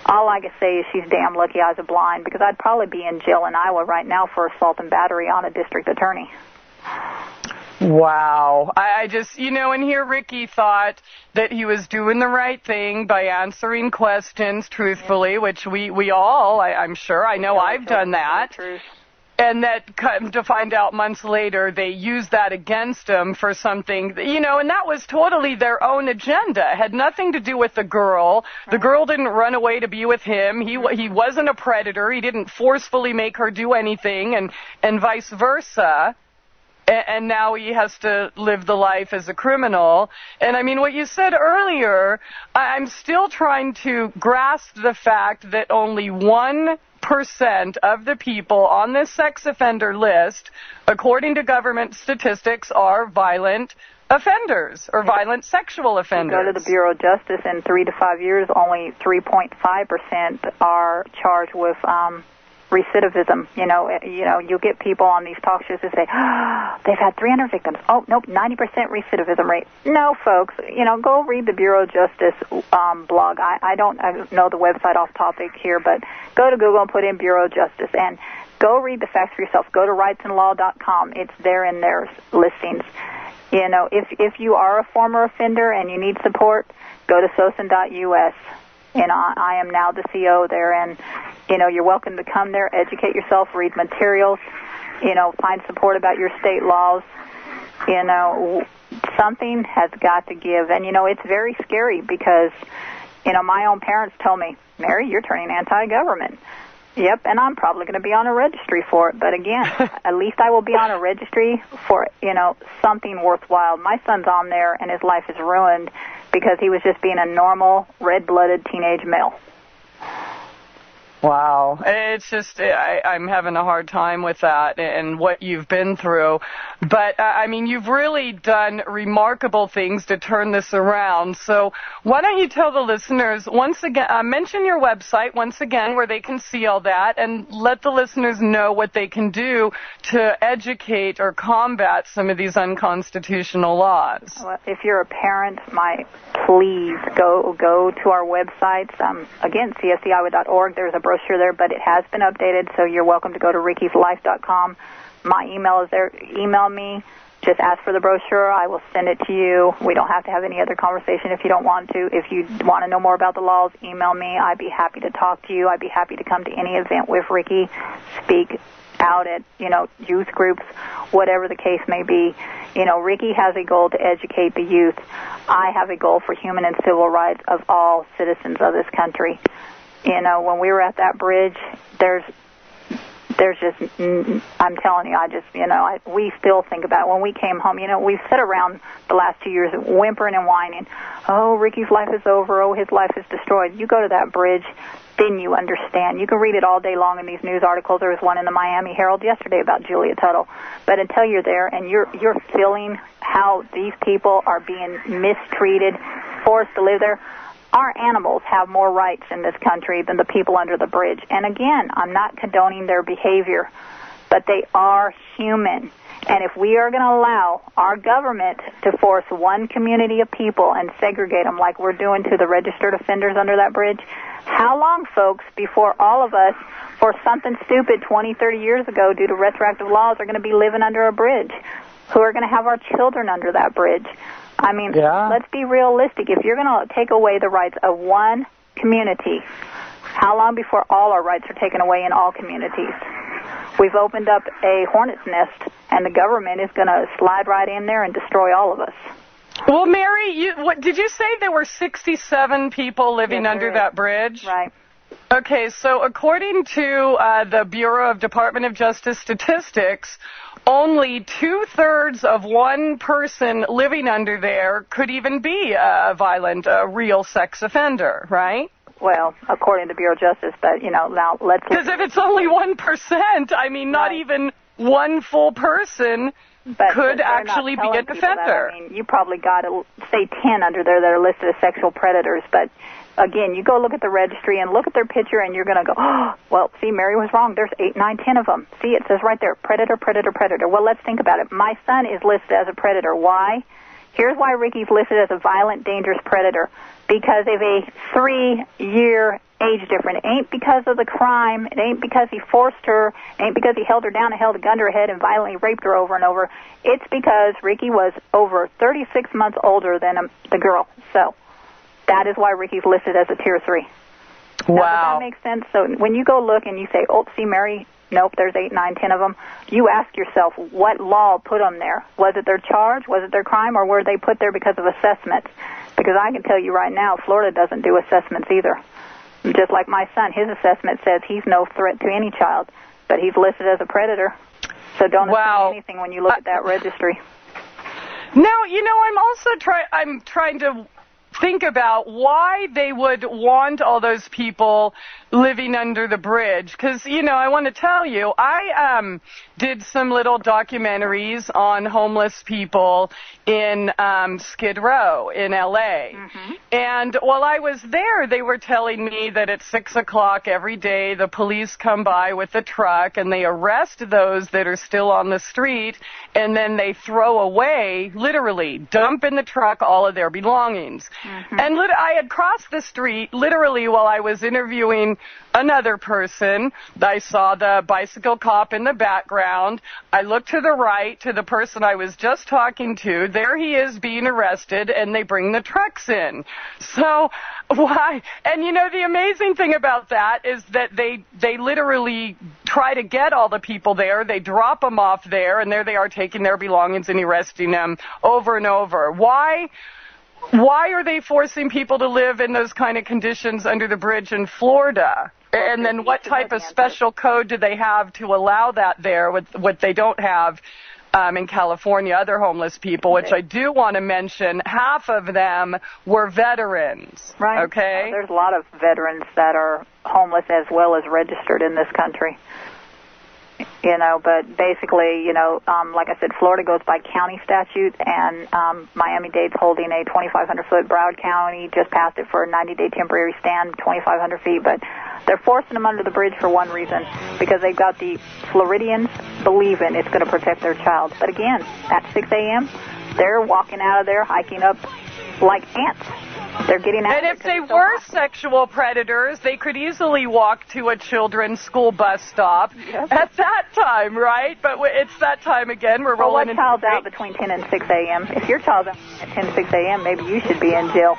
All I can say is she's damn lucky I was blind, because I'd probably be in jail in Iowa right now for assault and battery on a district attorney. Wow. I just, you know, and here Ricky thought that he was doing the right thing by answering questions truthfully, which we all, I'm sure, I know I've done that. And that come to find out months later, they used that against him for something, you know, and that was totally their own agenda. It had nothing to do with the girl. The girl didn't run away to be with him. He wasn't a predator. He didn't forcefully make her do anything, and vice versa. And now he has to live the life as a criminal. And I mean, what you said earlier, I'm still trying to grasp the fact that only 1% of the people on this sex offender list, according to government statistics, are violent offenders or violent sexual offenders. You go to the Bureau of Justice, in 3 to 5 years, only 3.5% are charged with recidivism. You know, you'll get people on these talk shows who say, oh, they've had 300 victims. Oh, nope, 90% recidivism rate. No, folks, you know, go read the Bureau of Justice blog. I don't know the website off topic here, but go to Google and put in Bureau of Justice and go read the facts for yourself. Go to rightsandlaw.com. It's there in their listings. You know, if you are a former offender and you need support, go to sosan.us. And I am now the CO there, and, you know, you're welcome to come there, educate yourself, read materials, you know, find support about your state laws. You know, something has got to give. And, you know, it's very scary because, you know, my own parents tell me, Mary, you're turning anti-government. Yep, and I'm probably going to be on a registry for it. But, again, at least I will be on a registry for, you know, something worthwhile. My son's on there, and his life is ruined because he was just being a normal, red-blooded teenage male. Wow. It's just, I'm having a hard time with that and what you've been through. But, I mean, you've really done remarkable things to turn this around. So why don't you tell the listeners, once again, mention your website once again where they can see all that, and let the listeners know what they can do to educate or combat some of these unconstitutional laws. Well, if you're a parent, please go to our websites. Again, csciowa.org. There's a brochure there, but it has been updated, so you're welcome to go to rickyslife.com. My email is there. Email me. Just ask for the brochure. I will send it to you. We don't have to have any other conversation if you don't want to. If you want to know more about the laws, email me. I'd be happy to talk to you. I'd be happy to come to any event with Ricky, speak out at, you know, youth groups, whatever the case may be. You know, Ricky has a goal to educate the youth. I have a goal for human and civil rights of all citizens of this country. You know, when we were at that bridge, there's just, I'm telling you, we still think about it. When we came home, you know, we've sat around the last 2 years whimpering and whining. Oh, Ricky's life is over. Oh, his life is destroyed. You go to that bridge, then you understand. You can read it all day long in these news articles. There was one in the Miami Herald yesterday about Julia Tuttle. But until you're there and you're feeling how these people are being mistreated, forced to live there, our animals have more rights in this country than the people under the bridge. And again, I'm not condoning their behavior, but they are human. And if we are going to allow our government to force one community of people and segregate them like we're doing to the registered offenders under that bridge, how long, folks, before all of us, for something stupid 20, 30 years ago due to retroactive laws, are going to be living under a bridge, who are going to have our children under that bridge? I mean, Let's be realistic. If you're going to take away the rights of one community, how long before all our rights are taken away in all communities? We've opened up a hornet's nest, and the government is going to slide right in there and destroy all of us. Well, Mary, what did you say there were 67 people living under that bridge? Right. Okay, so according to the Bureau of Department of Justice statistics, only 2/3 of one person living under there could even be a violent, real sex offender, right? Well, according to the Bureau of Justice, but, you know, now let's... Because if it's only 1%, I mean, not even one full person could actually be an offender. I mean, you probably got, say, 10 under there that are listed as sexual predators, but again, you go look at the registry and look at their picture, and you're going to go, oh, well, see, Mary was wrong. There's 8, 9, 10 of them. See, it says right there, predator, predator, predator. Well, let's think about it. My son is listed as a predator. Why? Here's why Ricky's listed as a violent, dangerous predator. Because of a 3-year age difference. It ain't because of the crime. It ain't because he forced her. It ain't because he held her down and held a gun to her head and violently raped her over and over. It's because Ricky was over 36 months older than the girl. So that is why Ricky's listed as a Tier 3. Wow. Now, does that make sense? So when you go look and you say, oh, see, Mary, nope, there's 8, 9, 10 of them, you ask yourself, what law put them there? Was it their charge? Was it their crime? Or were they put there because of assessment? Because I can tell you right now, Florida doesn't do assessments either. Just like my son, his assessment says he's no threat to any child, but he's listed as a predator. So don't assume anything when you look at that registry. Now, you know, I'm trying to think about why they would want all those people living under the bridge. Because, you know, I want to tell you, I did some little documentaries on homeless people in Skid Row in L.A. Mm-hmm. And while I was there, they were telling me that at 6 o'clock every day, the police come by with a truck and they arrest those that are still on the street, and then they throw away, literally, dump in the truck all of their belongings. Mm-hmm. And I had crossed the street literally while I was interviewing another person. I saw the bicycle cop in the background. I looked to the right to the person I was just talking to. There he is being arrested, and they bring the trucks in. So why? And you know, the amazing thing about that is that they literally try to get all the people there. They drop them off there, and there they are taking their belongings and arresting them over and over. Why are they forcing people to live in those kind of conditions under the bridge in Florida? And then what type of special code do they have to allow that there with what they don't have in California, other homeless people, which I do want to mention, half of them were veterans. Right. Okay? There's a lot of veterans that are homeless as well as registered in this country. You know, but basically, you know, like I said, Florida goes by county statute, and Miami-Dade's holding a 2,500-foot. Broward County just passed it for a 90-day temporary stand, 2,500 feet, but they're forcing them under the bridge for one reason, because they've got the Floridians believing it's going to protect their child. But again, at 6 a.m., they're walking out of there, hiking up like ants. They're getting out. And if they were sexual predators, they could easily walk to a children's school bus stop at that time, right? But it's that time again. We're rolling into. What child's out between 10 and 6 a.m.? If your child's out at 10 to 6 a.m., maybe you should be in jail.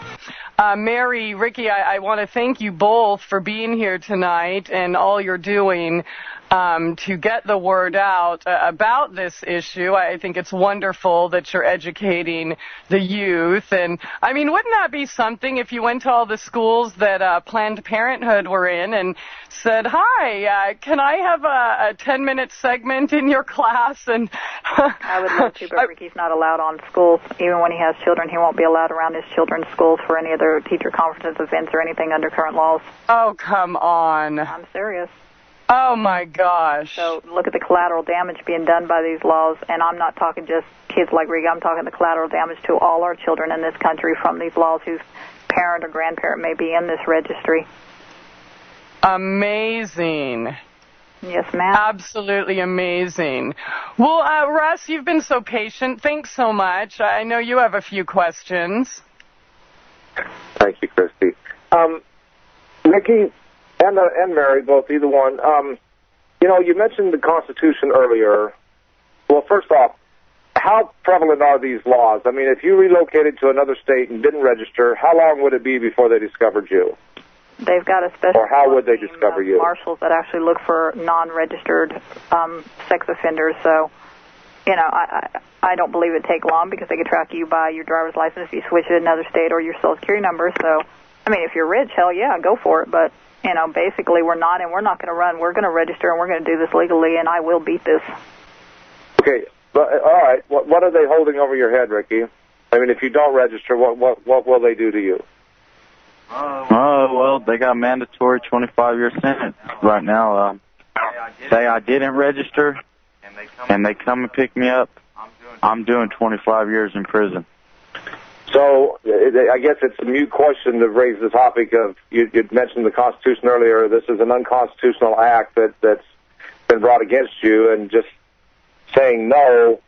Mary, Ricky, I want to thank you both for being here tonight and all you're doing to get the word out about this issue. I think it's wonderful that you're educating the youth. And, I mean, wouldn't that be something if you went to all the schools that Planned Parenthood were in and said, hi, can I have a 10-minute segment in your class? And I would love to, but Ricky's not allowed on schools. Even when he has children, he won't be allowed around his children's schools for any other teacher conferences, events, or anything under current laws. Oh, come on. I'm serious. Oh, my gosh. So look at the collateral damage being done by these laws, and I'm not talking just kids like Ricky. I'm talking the collateral damage to all our children in this country from these laws whose parent or grandparent may be in this registry. Amazing. Yes, ma'am. Absolutely amazing. Well, Russ, you've been so patient. Thanks so much. I know you have a few questions. Thank you, Christy. Ricky and Mary, both, either one. You know, you mentioned the Constitution earlier. Well, first off, how prevalent are these laws? I mean, if you relocated to another state and didn't register, how long would it be before they discovered you? They've got a special or how would they discover you? Marshals that actually look for non-registered sex offenders. So, you know, I don't believe it'd take long because they could track you by your driver's license if you switch to another state or your Social Security number. So, I mean, if you're rich, hell yeah, go for it. But, you know, basically we're not, and we're not going to run. We're going to register, and we're going to do this legally, and I will beat this. Okay, but all right. What are they holding over your head, Ricky? I mean, if you don't register, what will they do to you? Well, they got mandatory 25-year sentence right now. Say I didn't register, and they come and pick me up, I'm doing 25 years in prison. So I guess it's a mute question to raise the topic of, you mentioned the Constitution earlier. This is an unconstitutional act that's been brought against you, and just saying no,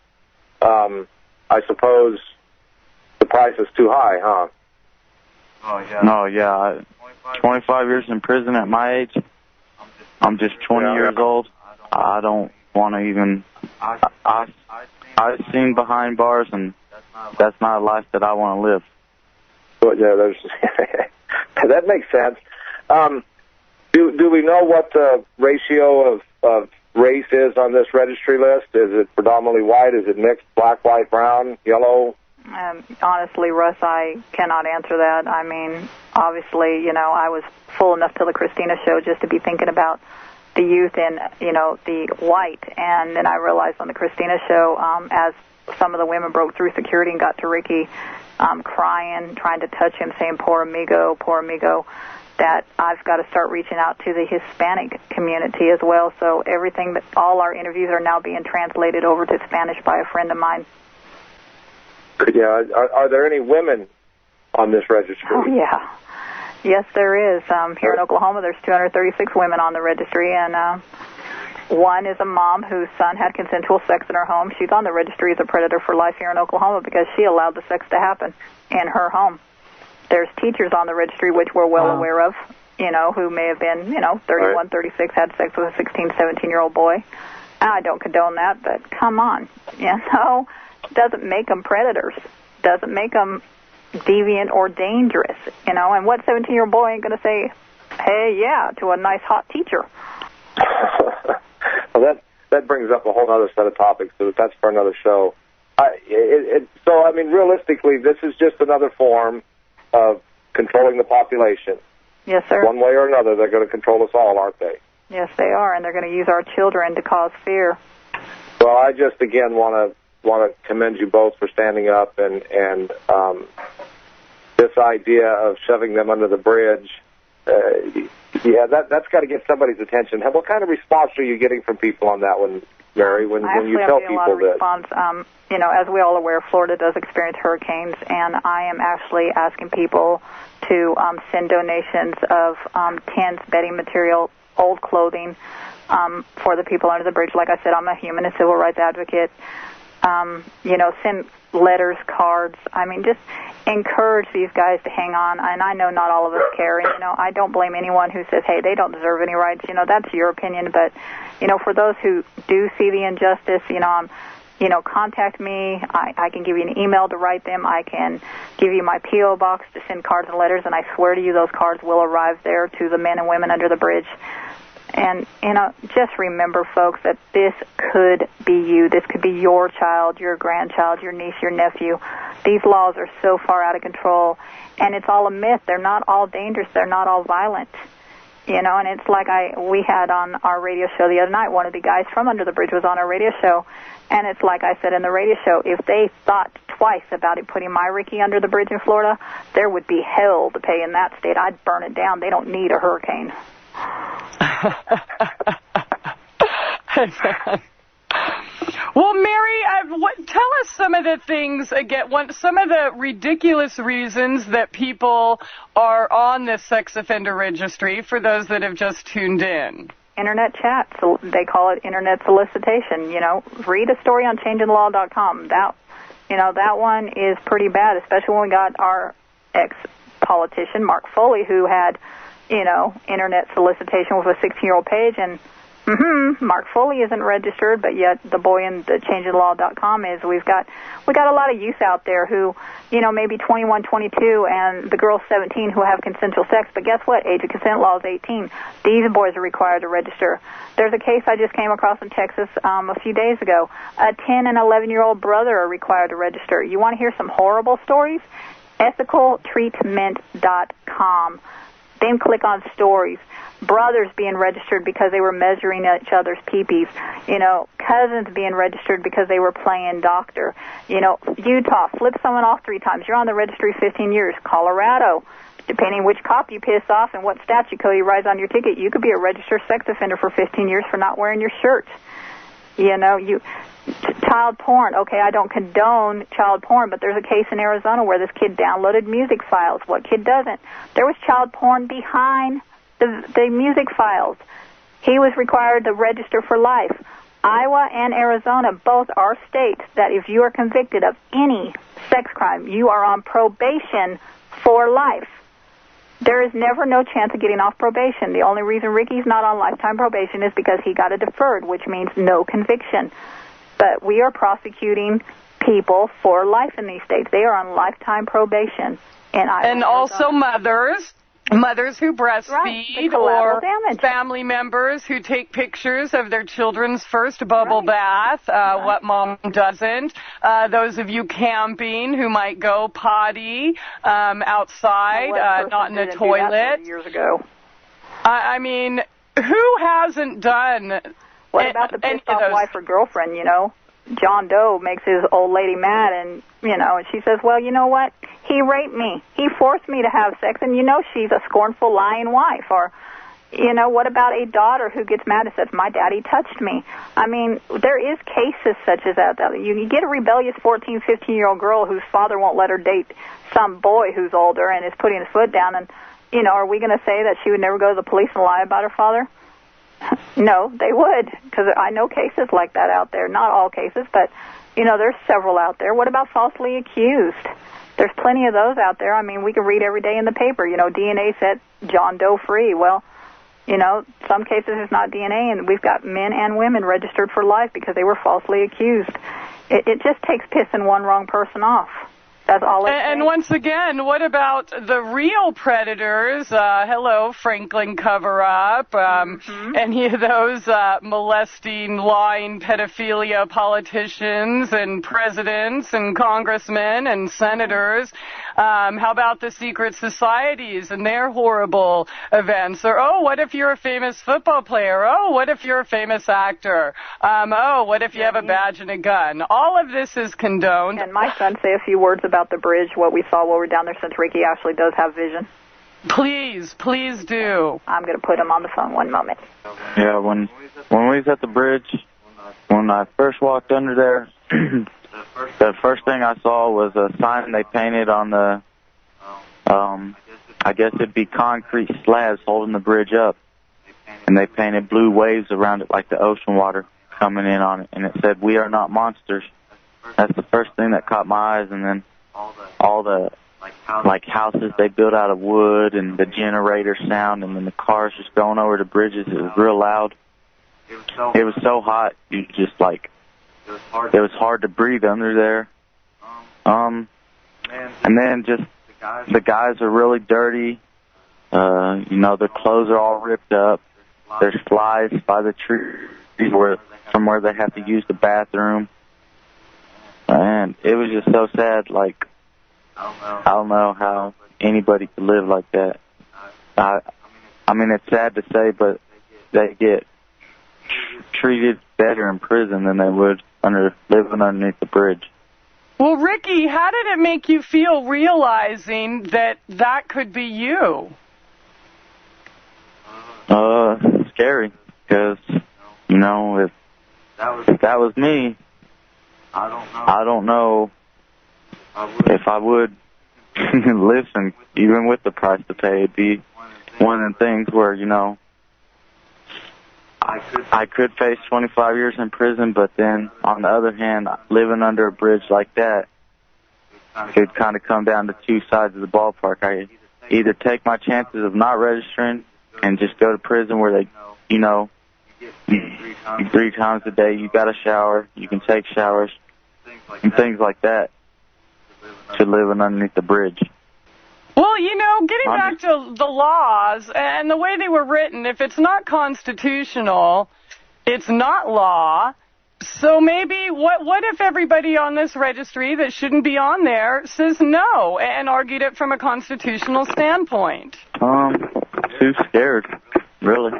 I suppose the price is too high, huh? Oh, yeah. No, yeah. 25 years in prison at my age. I'm just 20 years old. I don't want to even... I've seen behind bars, and that's not a life that I want to live. Well, yeah, that makes sense. Do we know what the ratio of race is on this registry list? Is it predominantly white? Is it mixed, black, white, brown, yellow? Honestly, Russ, I cannot answer that. I mean, obviously, you know, I was full enough till the Christina show just to be thinking about the youth and, you know, the white. And then I realized on the Christina show, as some of the women broke through security and got to Ricky crying, trying to touch him, saying, poor amigo, that I've got to start reaching out to the Hispanic community as well. So all our interviews are now being translated over to Spanish by a friend of mine. Yeah. Are there any women on this registry? Oh, yeah. Yes, there is. Here in Oklahoma, there's 236 women on the registry, and one is a mom whose son had consensual sex in her home. She's on the registry as a predator for life here in Oklahoma because she allowed the sex to happen in her home. There's teachers on the registry, which we're well aware of, you know, who may have been, 31, 36, had sex with a 16, 17-year-old boy. I don't condone that, but come on, doesn't make them predators, doesn't make them deviant or dangerous, and what 17-year-old boy ain't going to say, hey, yeah, to a nice hot teacher? Well, that brings up a whole other set of topics, so that's for another show. Realistically, this is just another form of controlling the population. Yes, sir. One way or another, they're going to control us all, aren't they? Yes, they are, and they're going to use our children to cause fear. Well, I just, again, want to commend you both for standing up, and this idea of shoving them under the bridge, that's got to get somebody's attention. What kind of response are you getting from people on that one, Mary, when you tell people a lot of response. As we all aware, Florida does experience hurricanes, and I am actually asking people to send donations of tents, bedding material, old clothing for the people under the bridge. Like I said, I'm a human and civil rights advocate. Send letters, cards. Just encourage these guys to hang on. And I know not all of us care. And, I don't blame anyone who says, hey, they don't deserve any rights. That's your opinion. But, for those who do see the injustice, contact me. I can give you an email to write them. I can give you my P.O. box to send cards and letters. And I swear to you, those cards will arrive there to the men and women under the bridge. And, just remember, folks, that this could be you. This could be your child, your grandchild, your niece, your nephew. These laws are so far out of control, and it's all a myth. They're not all dangerous. They're not all violent. And it's like we had on our radio show the other night, one of the guys from Under the Bridge was on our radio show, and it's like I said in the radio show, if they thought twice about it putting my Ricky under the bridge in Florida, there would be hell to pay in that state. I'd burn it down. They don't need a hurricane. Well, Mary, tell us some of the things, some of the ridiculous reasons that people are on this sex offender registry for those that have just tuned in. Internet chat, so they call it internet solicitation. Read a story on changinglaw.com. That one is pretty bad, especially when we got our ex-politician, Mark Foley, who had internet solicitation with a 16-year-old page, and Mark Foley isn't registered, but yet the boy in the changinglaw.com is. We got a lot of youth out there who, maybe 21, 22, and the girl's 17 who have consensual sex, but guess what? Age of consent law is 18. These boys are required to register. There's a case I just came across in Texas a few days ago. A 10 and 11-year-old brother are required to register. You want to hear some horrible stories? Ethicaltreatment.com. Then click on stories. Brothers being registered because they were measuring each other's peepees. Cousins being registered because they were playing doctor. Utah, flip someone off 3 times. You're on the registry 15 years. Colorado, depending which cop you piss off and what statute code you write on your ticket, you could be a registered sex offender for 15 years for not wearing your shirt. You know, child porn. Okay, I don't condone child porn, but there's a case in Arizona where this kid downloaded music files. What kid doesn't? There was child porn behind the music files. He was required to register for life. Iowa and Arizona both are states that if you are convicted of any sex crime, you are on probation for life. There is never no chance of getting off probation. The only reason Ricky's not on lifetime probation is because he got a deferred, which means no conviction. But we are prosecuting people for life in these states. They are on lifetime probation in Iowa. And also mothers who breastfeed, or family members who take pictures of their children's first bubble bath, what mom doesn't. Those of you camping who might go potty outside, not in a toilet. Years ago. I mean, who hasn't done what about the pissed off wife or girlfriend, you know? John Doe makes his old lady mad, and, you know, and she says, well, you know what? He raped me. He forced me to have sex, and you know she's a scornful, lying wife. Or, you know, what about a daughter who gets mad and says, my daddy touched me? I mean, there is cases such as that. You get a rebellious 14, 15-year-old girl whose father won't let her date some boy who's older and is putting his foot down, and, you know, are we going to say that she would never go to the police and lie about her father? No, they would, because I know cases like that out there. Not all cases, but, you know, there's several out there. What about falsely accused? There's plenty of those out there. I mean, we can read every day in the paper, you know, DNA set John Doe free. Well, you know, some cases it's not DNA, and we've got men and women registered for life because they were falsely accused. It just takes pissing one wrong person off. That's all. And once again, what about the real predators? Hello, Franklin cover-up. Any of those molesting, lying, pedophilia politicians and presidents and congressmen and senators? How about the secret societies and their horrible events? Or, oh, what if you're a famous football player? Oh, what if you're a famous actor? Oh, what if you have a badge and a gun? All of this is condoned. And my son say a few words about the bridge, what we saw while we were down there, since Ricky actually does have vision. Please do. I'm going to put him on the phone one moment. Yeah, when we was at the bridge, when I first walked under there, the first thing I saw was a sign they painted on the, I guess it'd be concrete slabs holding the bridge up. And they painted blue waves around it like the ocean water coming in on it. And it said, "We are not monsters." That's the first thing that caught my eyes. And then all the like houses they built out of wood and the generator sound, and then the cars just going over the bridges. It was real loud. It was so hot, you just like, it was hard to breathe under there. And then just the guys are really dirty. You know, their clothes are all ripped up. There's flies by the trees from where they have to use the bathroom. And it was just so sad. Like, I don't know how anybody could live like that. I mean, it's sad to say, but they get treated better in prison than they would living underneath the bridge. Well, Ricky, how did it make you feel realizing that that could be you? Scary, because, you know, if that was me, I don't know if I would listen, even with the price to pay. It'd be one of the things where, you know, I could face 25 years in prison, but then, on the other hand, living under a bridge like that, it would kind of come down to two sides of the ballpark. I either take my chances of not registering and just go to prison where they, you know, 3 times a day you got a shower, you can take showers, and things like that, to living underneath the bridge. Well, you know, getting back to the laws and the way they were written, if it's not constitutional, it's not law. So maybe, what if everybody on this registry that shouldn't be on there says no and argued it from a constitutional standpoint? Too scared, really.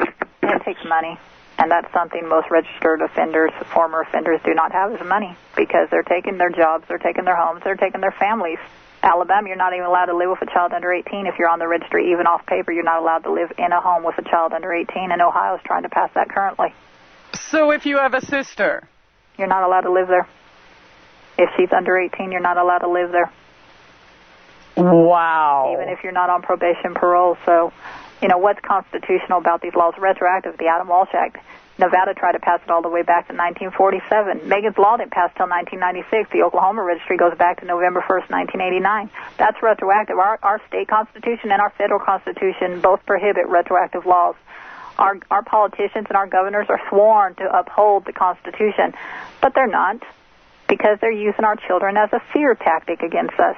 It takes money, and that's something most registered offenders, former offenders, do not have, is money, because they're taking their jobs, they're taking their homes, they're taking their families. Alabama, you're not even allowed to live with a child under 18 if you're on the registry. Even off paper, you're not allowed to live in a home with a child under 18, and Ohio's trying to pass that currently. So if you have a sister You're not allowed to live there. If she's under 18, you're not allowed to live there. Wow. Even if you're not on probation, parole. So, what's constitutional about these laws? Retroactive, the Adam Walsh Act. Nevada tried to pass it all the way back to 1947. Megan's Law didn't pass till 1996. The Oklahoma Registry goes back to November 1st, 1989. That's retroactive. Our state constitution and our federal constitution both prohibit retroactive laws. Our politicians and our governors are sworn to uphold the Constitution, but they're not, because they're using our children as a fear tactic against us.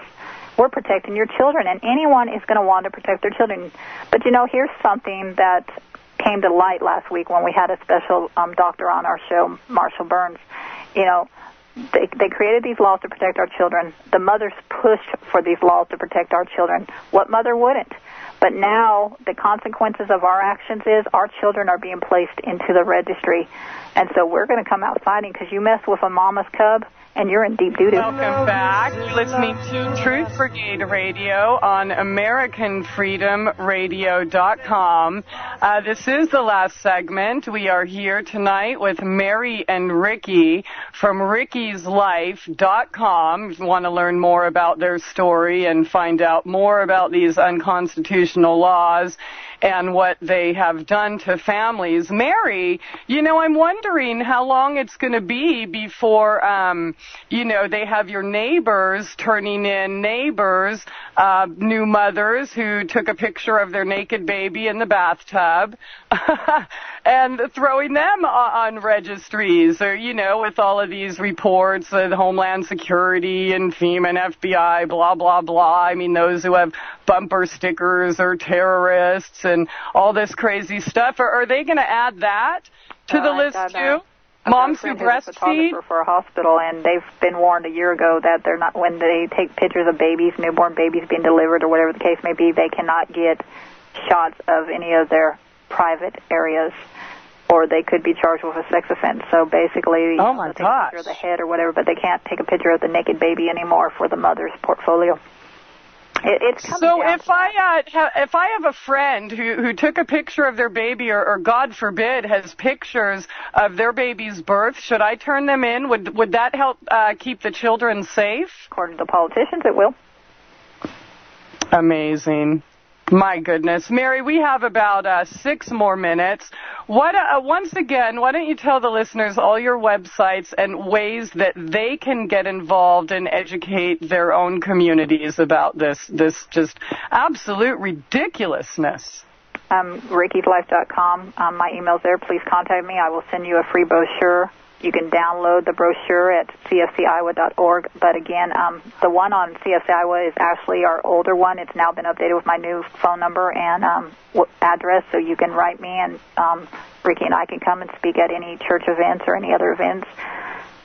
We're protecting your children, and anyone is going to want to protect their children. But, here's something that came to light last week when we had a special doctor on our show, Marshall Burns. They created these laws to protect our children. The mothers pushed for these laws to protect our children. What mother wouldn't? But now the consequences of our actions is our children are being placed into the registry. And so we're going to come out fighting, because you mess with a mama's cub, and you're in deep doo-doo. Welcome back. You're listening to Truth Brigade Radio on AmericanFreedomRadio.com. This is the last segment. We are here tonight with Mary and Ricky from rickyslife.com. If you want to learn more about their story and find out more about these unconstitutional laws and what they have done to families. Mary, I'm wondering how long it's going to be before, they have your neighbors turning in new mothers who took a picture of their naked baby in the bathtub and throwing them on registries, or, with all of these reports of Homeland Security and FEMA and FBI, blah, blah, blah. I mean, those who have bumper stickers are terrorists and all this crazy stuff. Are they going to add that to the list too? Moms who breastfeed? For a hospital, and they've been warned a year ago that they're not, when they take pictures of babies, newborn babies being delivered or whatever the case may be, they cannot get shots of any of their private areas, or they could be charged with a sex offense. So basically, oh my take a picture of the head or whatever, but they can't take a picture of the naked baby anymore for the mother's portfolio. So if I have a friend who took a picture of their baby, or God forbid has pictures of their baby's birth, should I turn them in? Would that help keep the children safe? According to the politicians, it will. Amazing. My goodness. Mary, we have about 6 more minutes. Once again, why don't you tell the listeners all your websites and ways that they can get involved and educate their own communities about this just absolute ridiculousness? rickyslife.com. My email's there. Please contact me. I will send you a free brochure. You can download the brochure at cfciowa.org. But again, the one on CFC Iowa is actually our older one. It's now been updated with my new phone number and address, so you can write me, and Ricky and I can come and speak at any church events or any other events.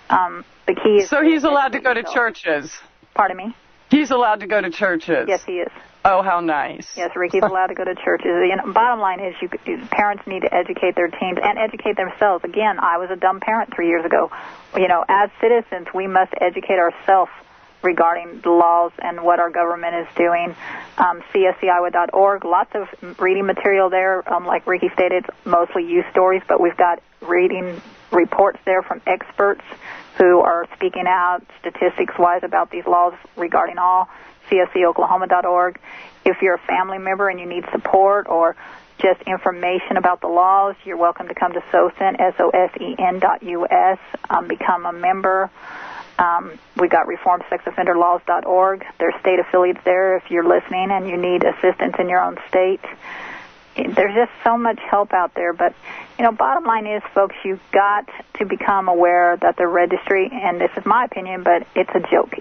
The key is... So he's allowed to go to churches? Pardon me? He's allowed to go to churches? Yes, he is. Oh, how nice. Yes, Ricky's allowed to go to churches. Bottom line is parents need to educate their teens and educate themselves. Again, I was a dumb parent 3 years ago. As citizens, we must educate ourselves regarding the laws and what our government is doing. CSCIowa.org, lots of reading material there. Like Ricky stated, it's mostly youth stories, but we've got reading reports there from experts who are speaking out statistics-wise about these laws regarding all. CSCOklahoma.org. If you're a family member and you need support or just information about the laws, you're welcome to come to SOSEN, SOSEN.us, become a member. We got reformsexoffenderlaws.org. There's state affiliates there if you're listening and you need assistance in your own state. There's just so much help out there. But, bottom line is, folks, you've got to become aware that the registry, and this is my opinion, but it's a joke.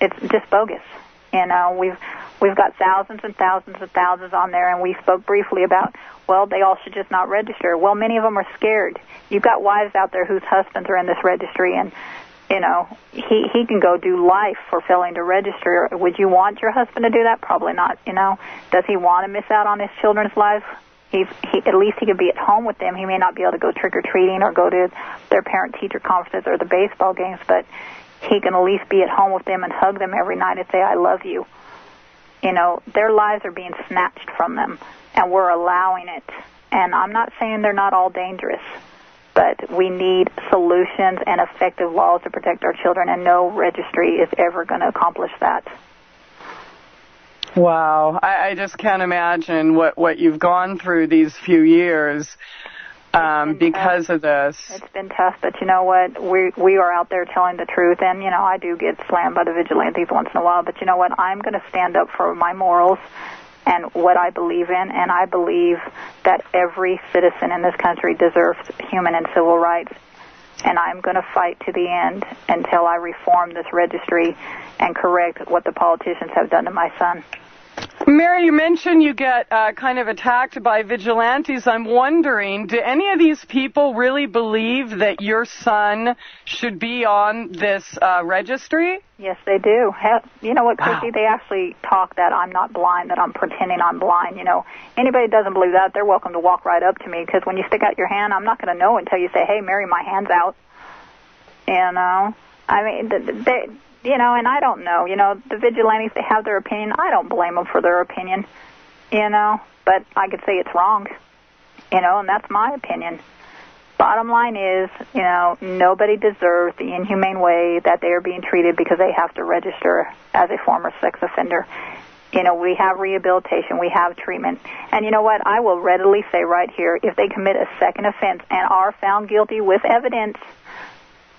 It's just bogus. We've got thousands and thousands and thousands on there, and we spoke briefly about, well, they all should just not register. Well, many of them are scared. You've got wives out there whose husbands are in this registry, and, he can go do life for failing to register. Would you want your husband to do that? Probably not, Does he want to miss out on his children's lives? At least he could be at home with them. He may not be able to go trick-or-treating or go to their parent-teacher conferences or the baseball games, but he can at least be at home with them and hug them every night and say, I love you. Their lives are being snatched from them, and we're allowing it. And I'm not saying they're not all dangerous, But we need solutions and effective laws to protect our children, and no registry is ever going to accomplish that. Wow. I just can't imagine what you've gone through these few years because of this. It's been tough, but you know what? We are out there telling the truth, and, you know, I do get slammed by the vigilantes once in a while, but you know what? I'm going to stand up for my morals and what I believe in, and I believe that every citizen in this country deserves human and civil rights, and I'm going to fight to the end until I reform this registry and correct what the politicians have done to my son. Mary, you mentioned you get kind of attacked by vigilantes. I'm wondering, do any of these people really believe that your son should be on this registry? Yes, they do. You know what, Christie? Wow. They actually talk that I'm not blind, that I'm pretending I'm blind. You know, anybody that doesn't believe that, they're welcome to walk right up to me, because when you stick out your hand, I'm not going to know until you say, hey, Mary, my hand's out. You know, I mean, you know, and I don't know. You know, the vigilantes, they have their opinion. I don't blame them for their opinion, you know, but I could say it's wrong, you know, and that's my opinion. Bottom line is, you know, nobody deserves the inhumane way that they are being treated because they have to register as a former sex offender. You know, we have rehabilitation, we have treatment. And you know what? I will readily say right here, if they commit a second offense and are found guilty with evidence,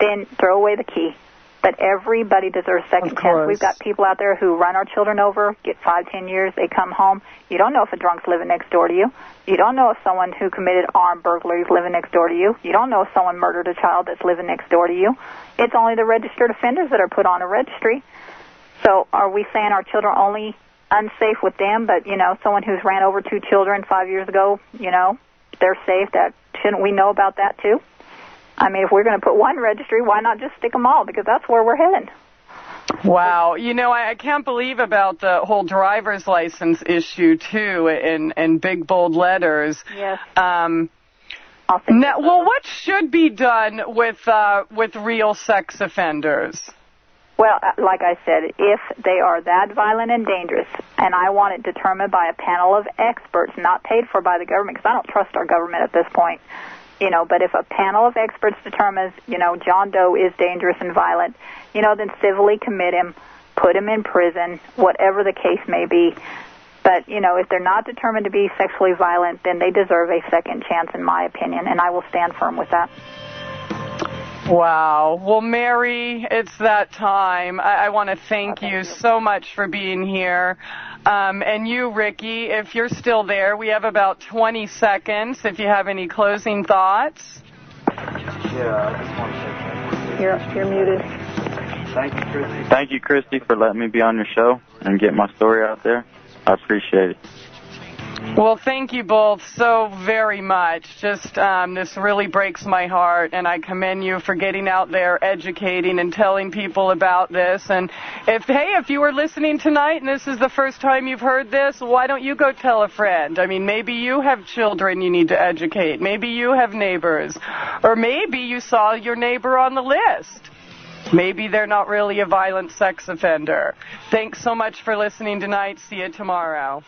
then throw away the key. But everybody deserves second chance. We've got people out there who run our children over, get 5-10 years, they come home. You don't know if a drunk's living next door to you. You don't know if someone who committed armed burglary is living next door to you. You don't know if someone murdered a child that's living next door to you. It's only the registered offenders that are put on a registry. So are we saying our children are only unsafe with them, but, you know, someone who's ran over 2 children 5 years ago, you know, they're safe? Shouldn't we know about that too? I mean, if we're going to put one registry, why not just stick them all? Because that's where we're headed. Wow. You know, I can't believe about the whole driver's license issue, too, in big, bold letters. Yes. Now, well, what should be done with real sex offenders? Well, like I said, if they are that violent and dangerous, and I want it determined by a panel of experts, not paid for by the government, because I don't trust our government at this point, you know, but if a panel of experts determines, you know, John Doe is dangerous and violent, you know, then civilly commit him, put him in prison, whatever the case may be. But, you know, if they're not determined to be sexually violent, then they deserve a second chance, in my opinion, and I will stand firm with that. Wow. Well, Mary, it's that time. I want to thank you so much for being here. And you, Ricky, if you're still there, we have about 20 seconds if you have any closing thoughts. Yeah, I just want to say You're muted. thank you, Christie. Thank you, Christie, for letting me be on your show and get my story out there. I appreciate it. Well, thank you both so very much. Just this really breaks my heart, and I commend you for getting out there, educating, and telling people about this. And if you were listening tonight and this is the first time you've heard this, why don't you go tell a friend? I mean, maybe you have children you need to educate. Maybe you have neighbors. Or maybe you saw your neighbor on the list. Maybe they're not really a violent sex offender. Thanks so much for listening tonight. See you tomorrow.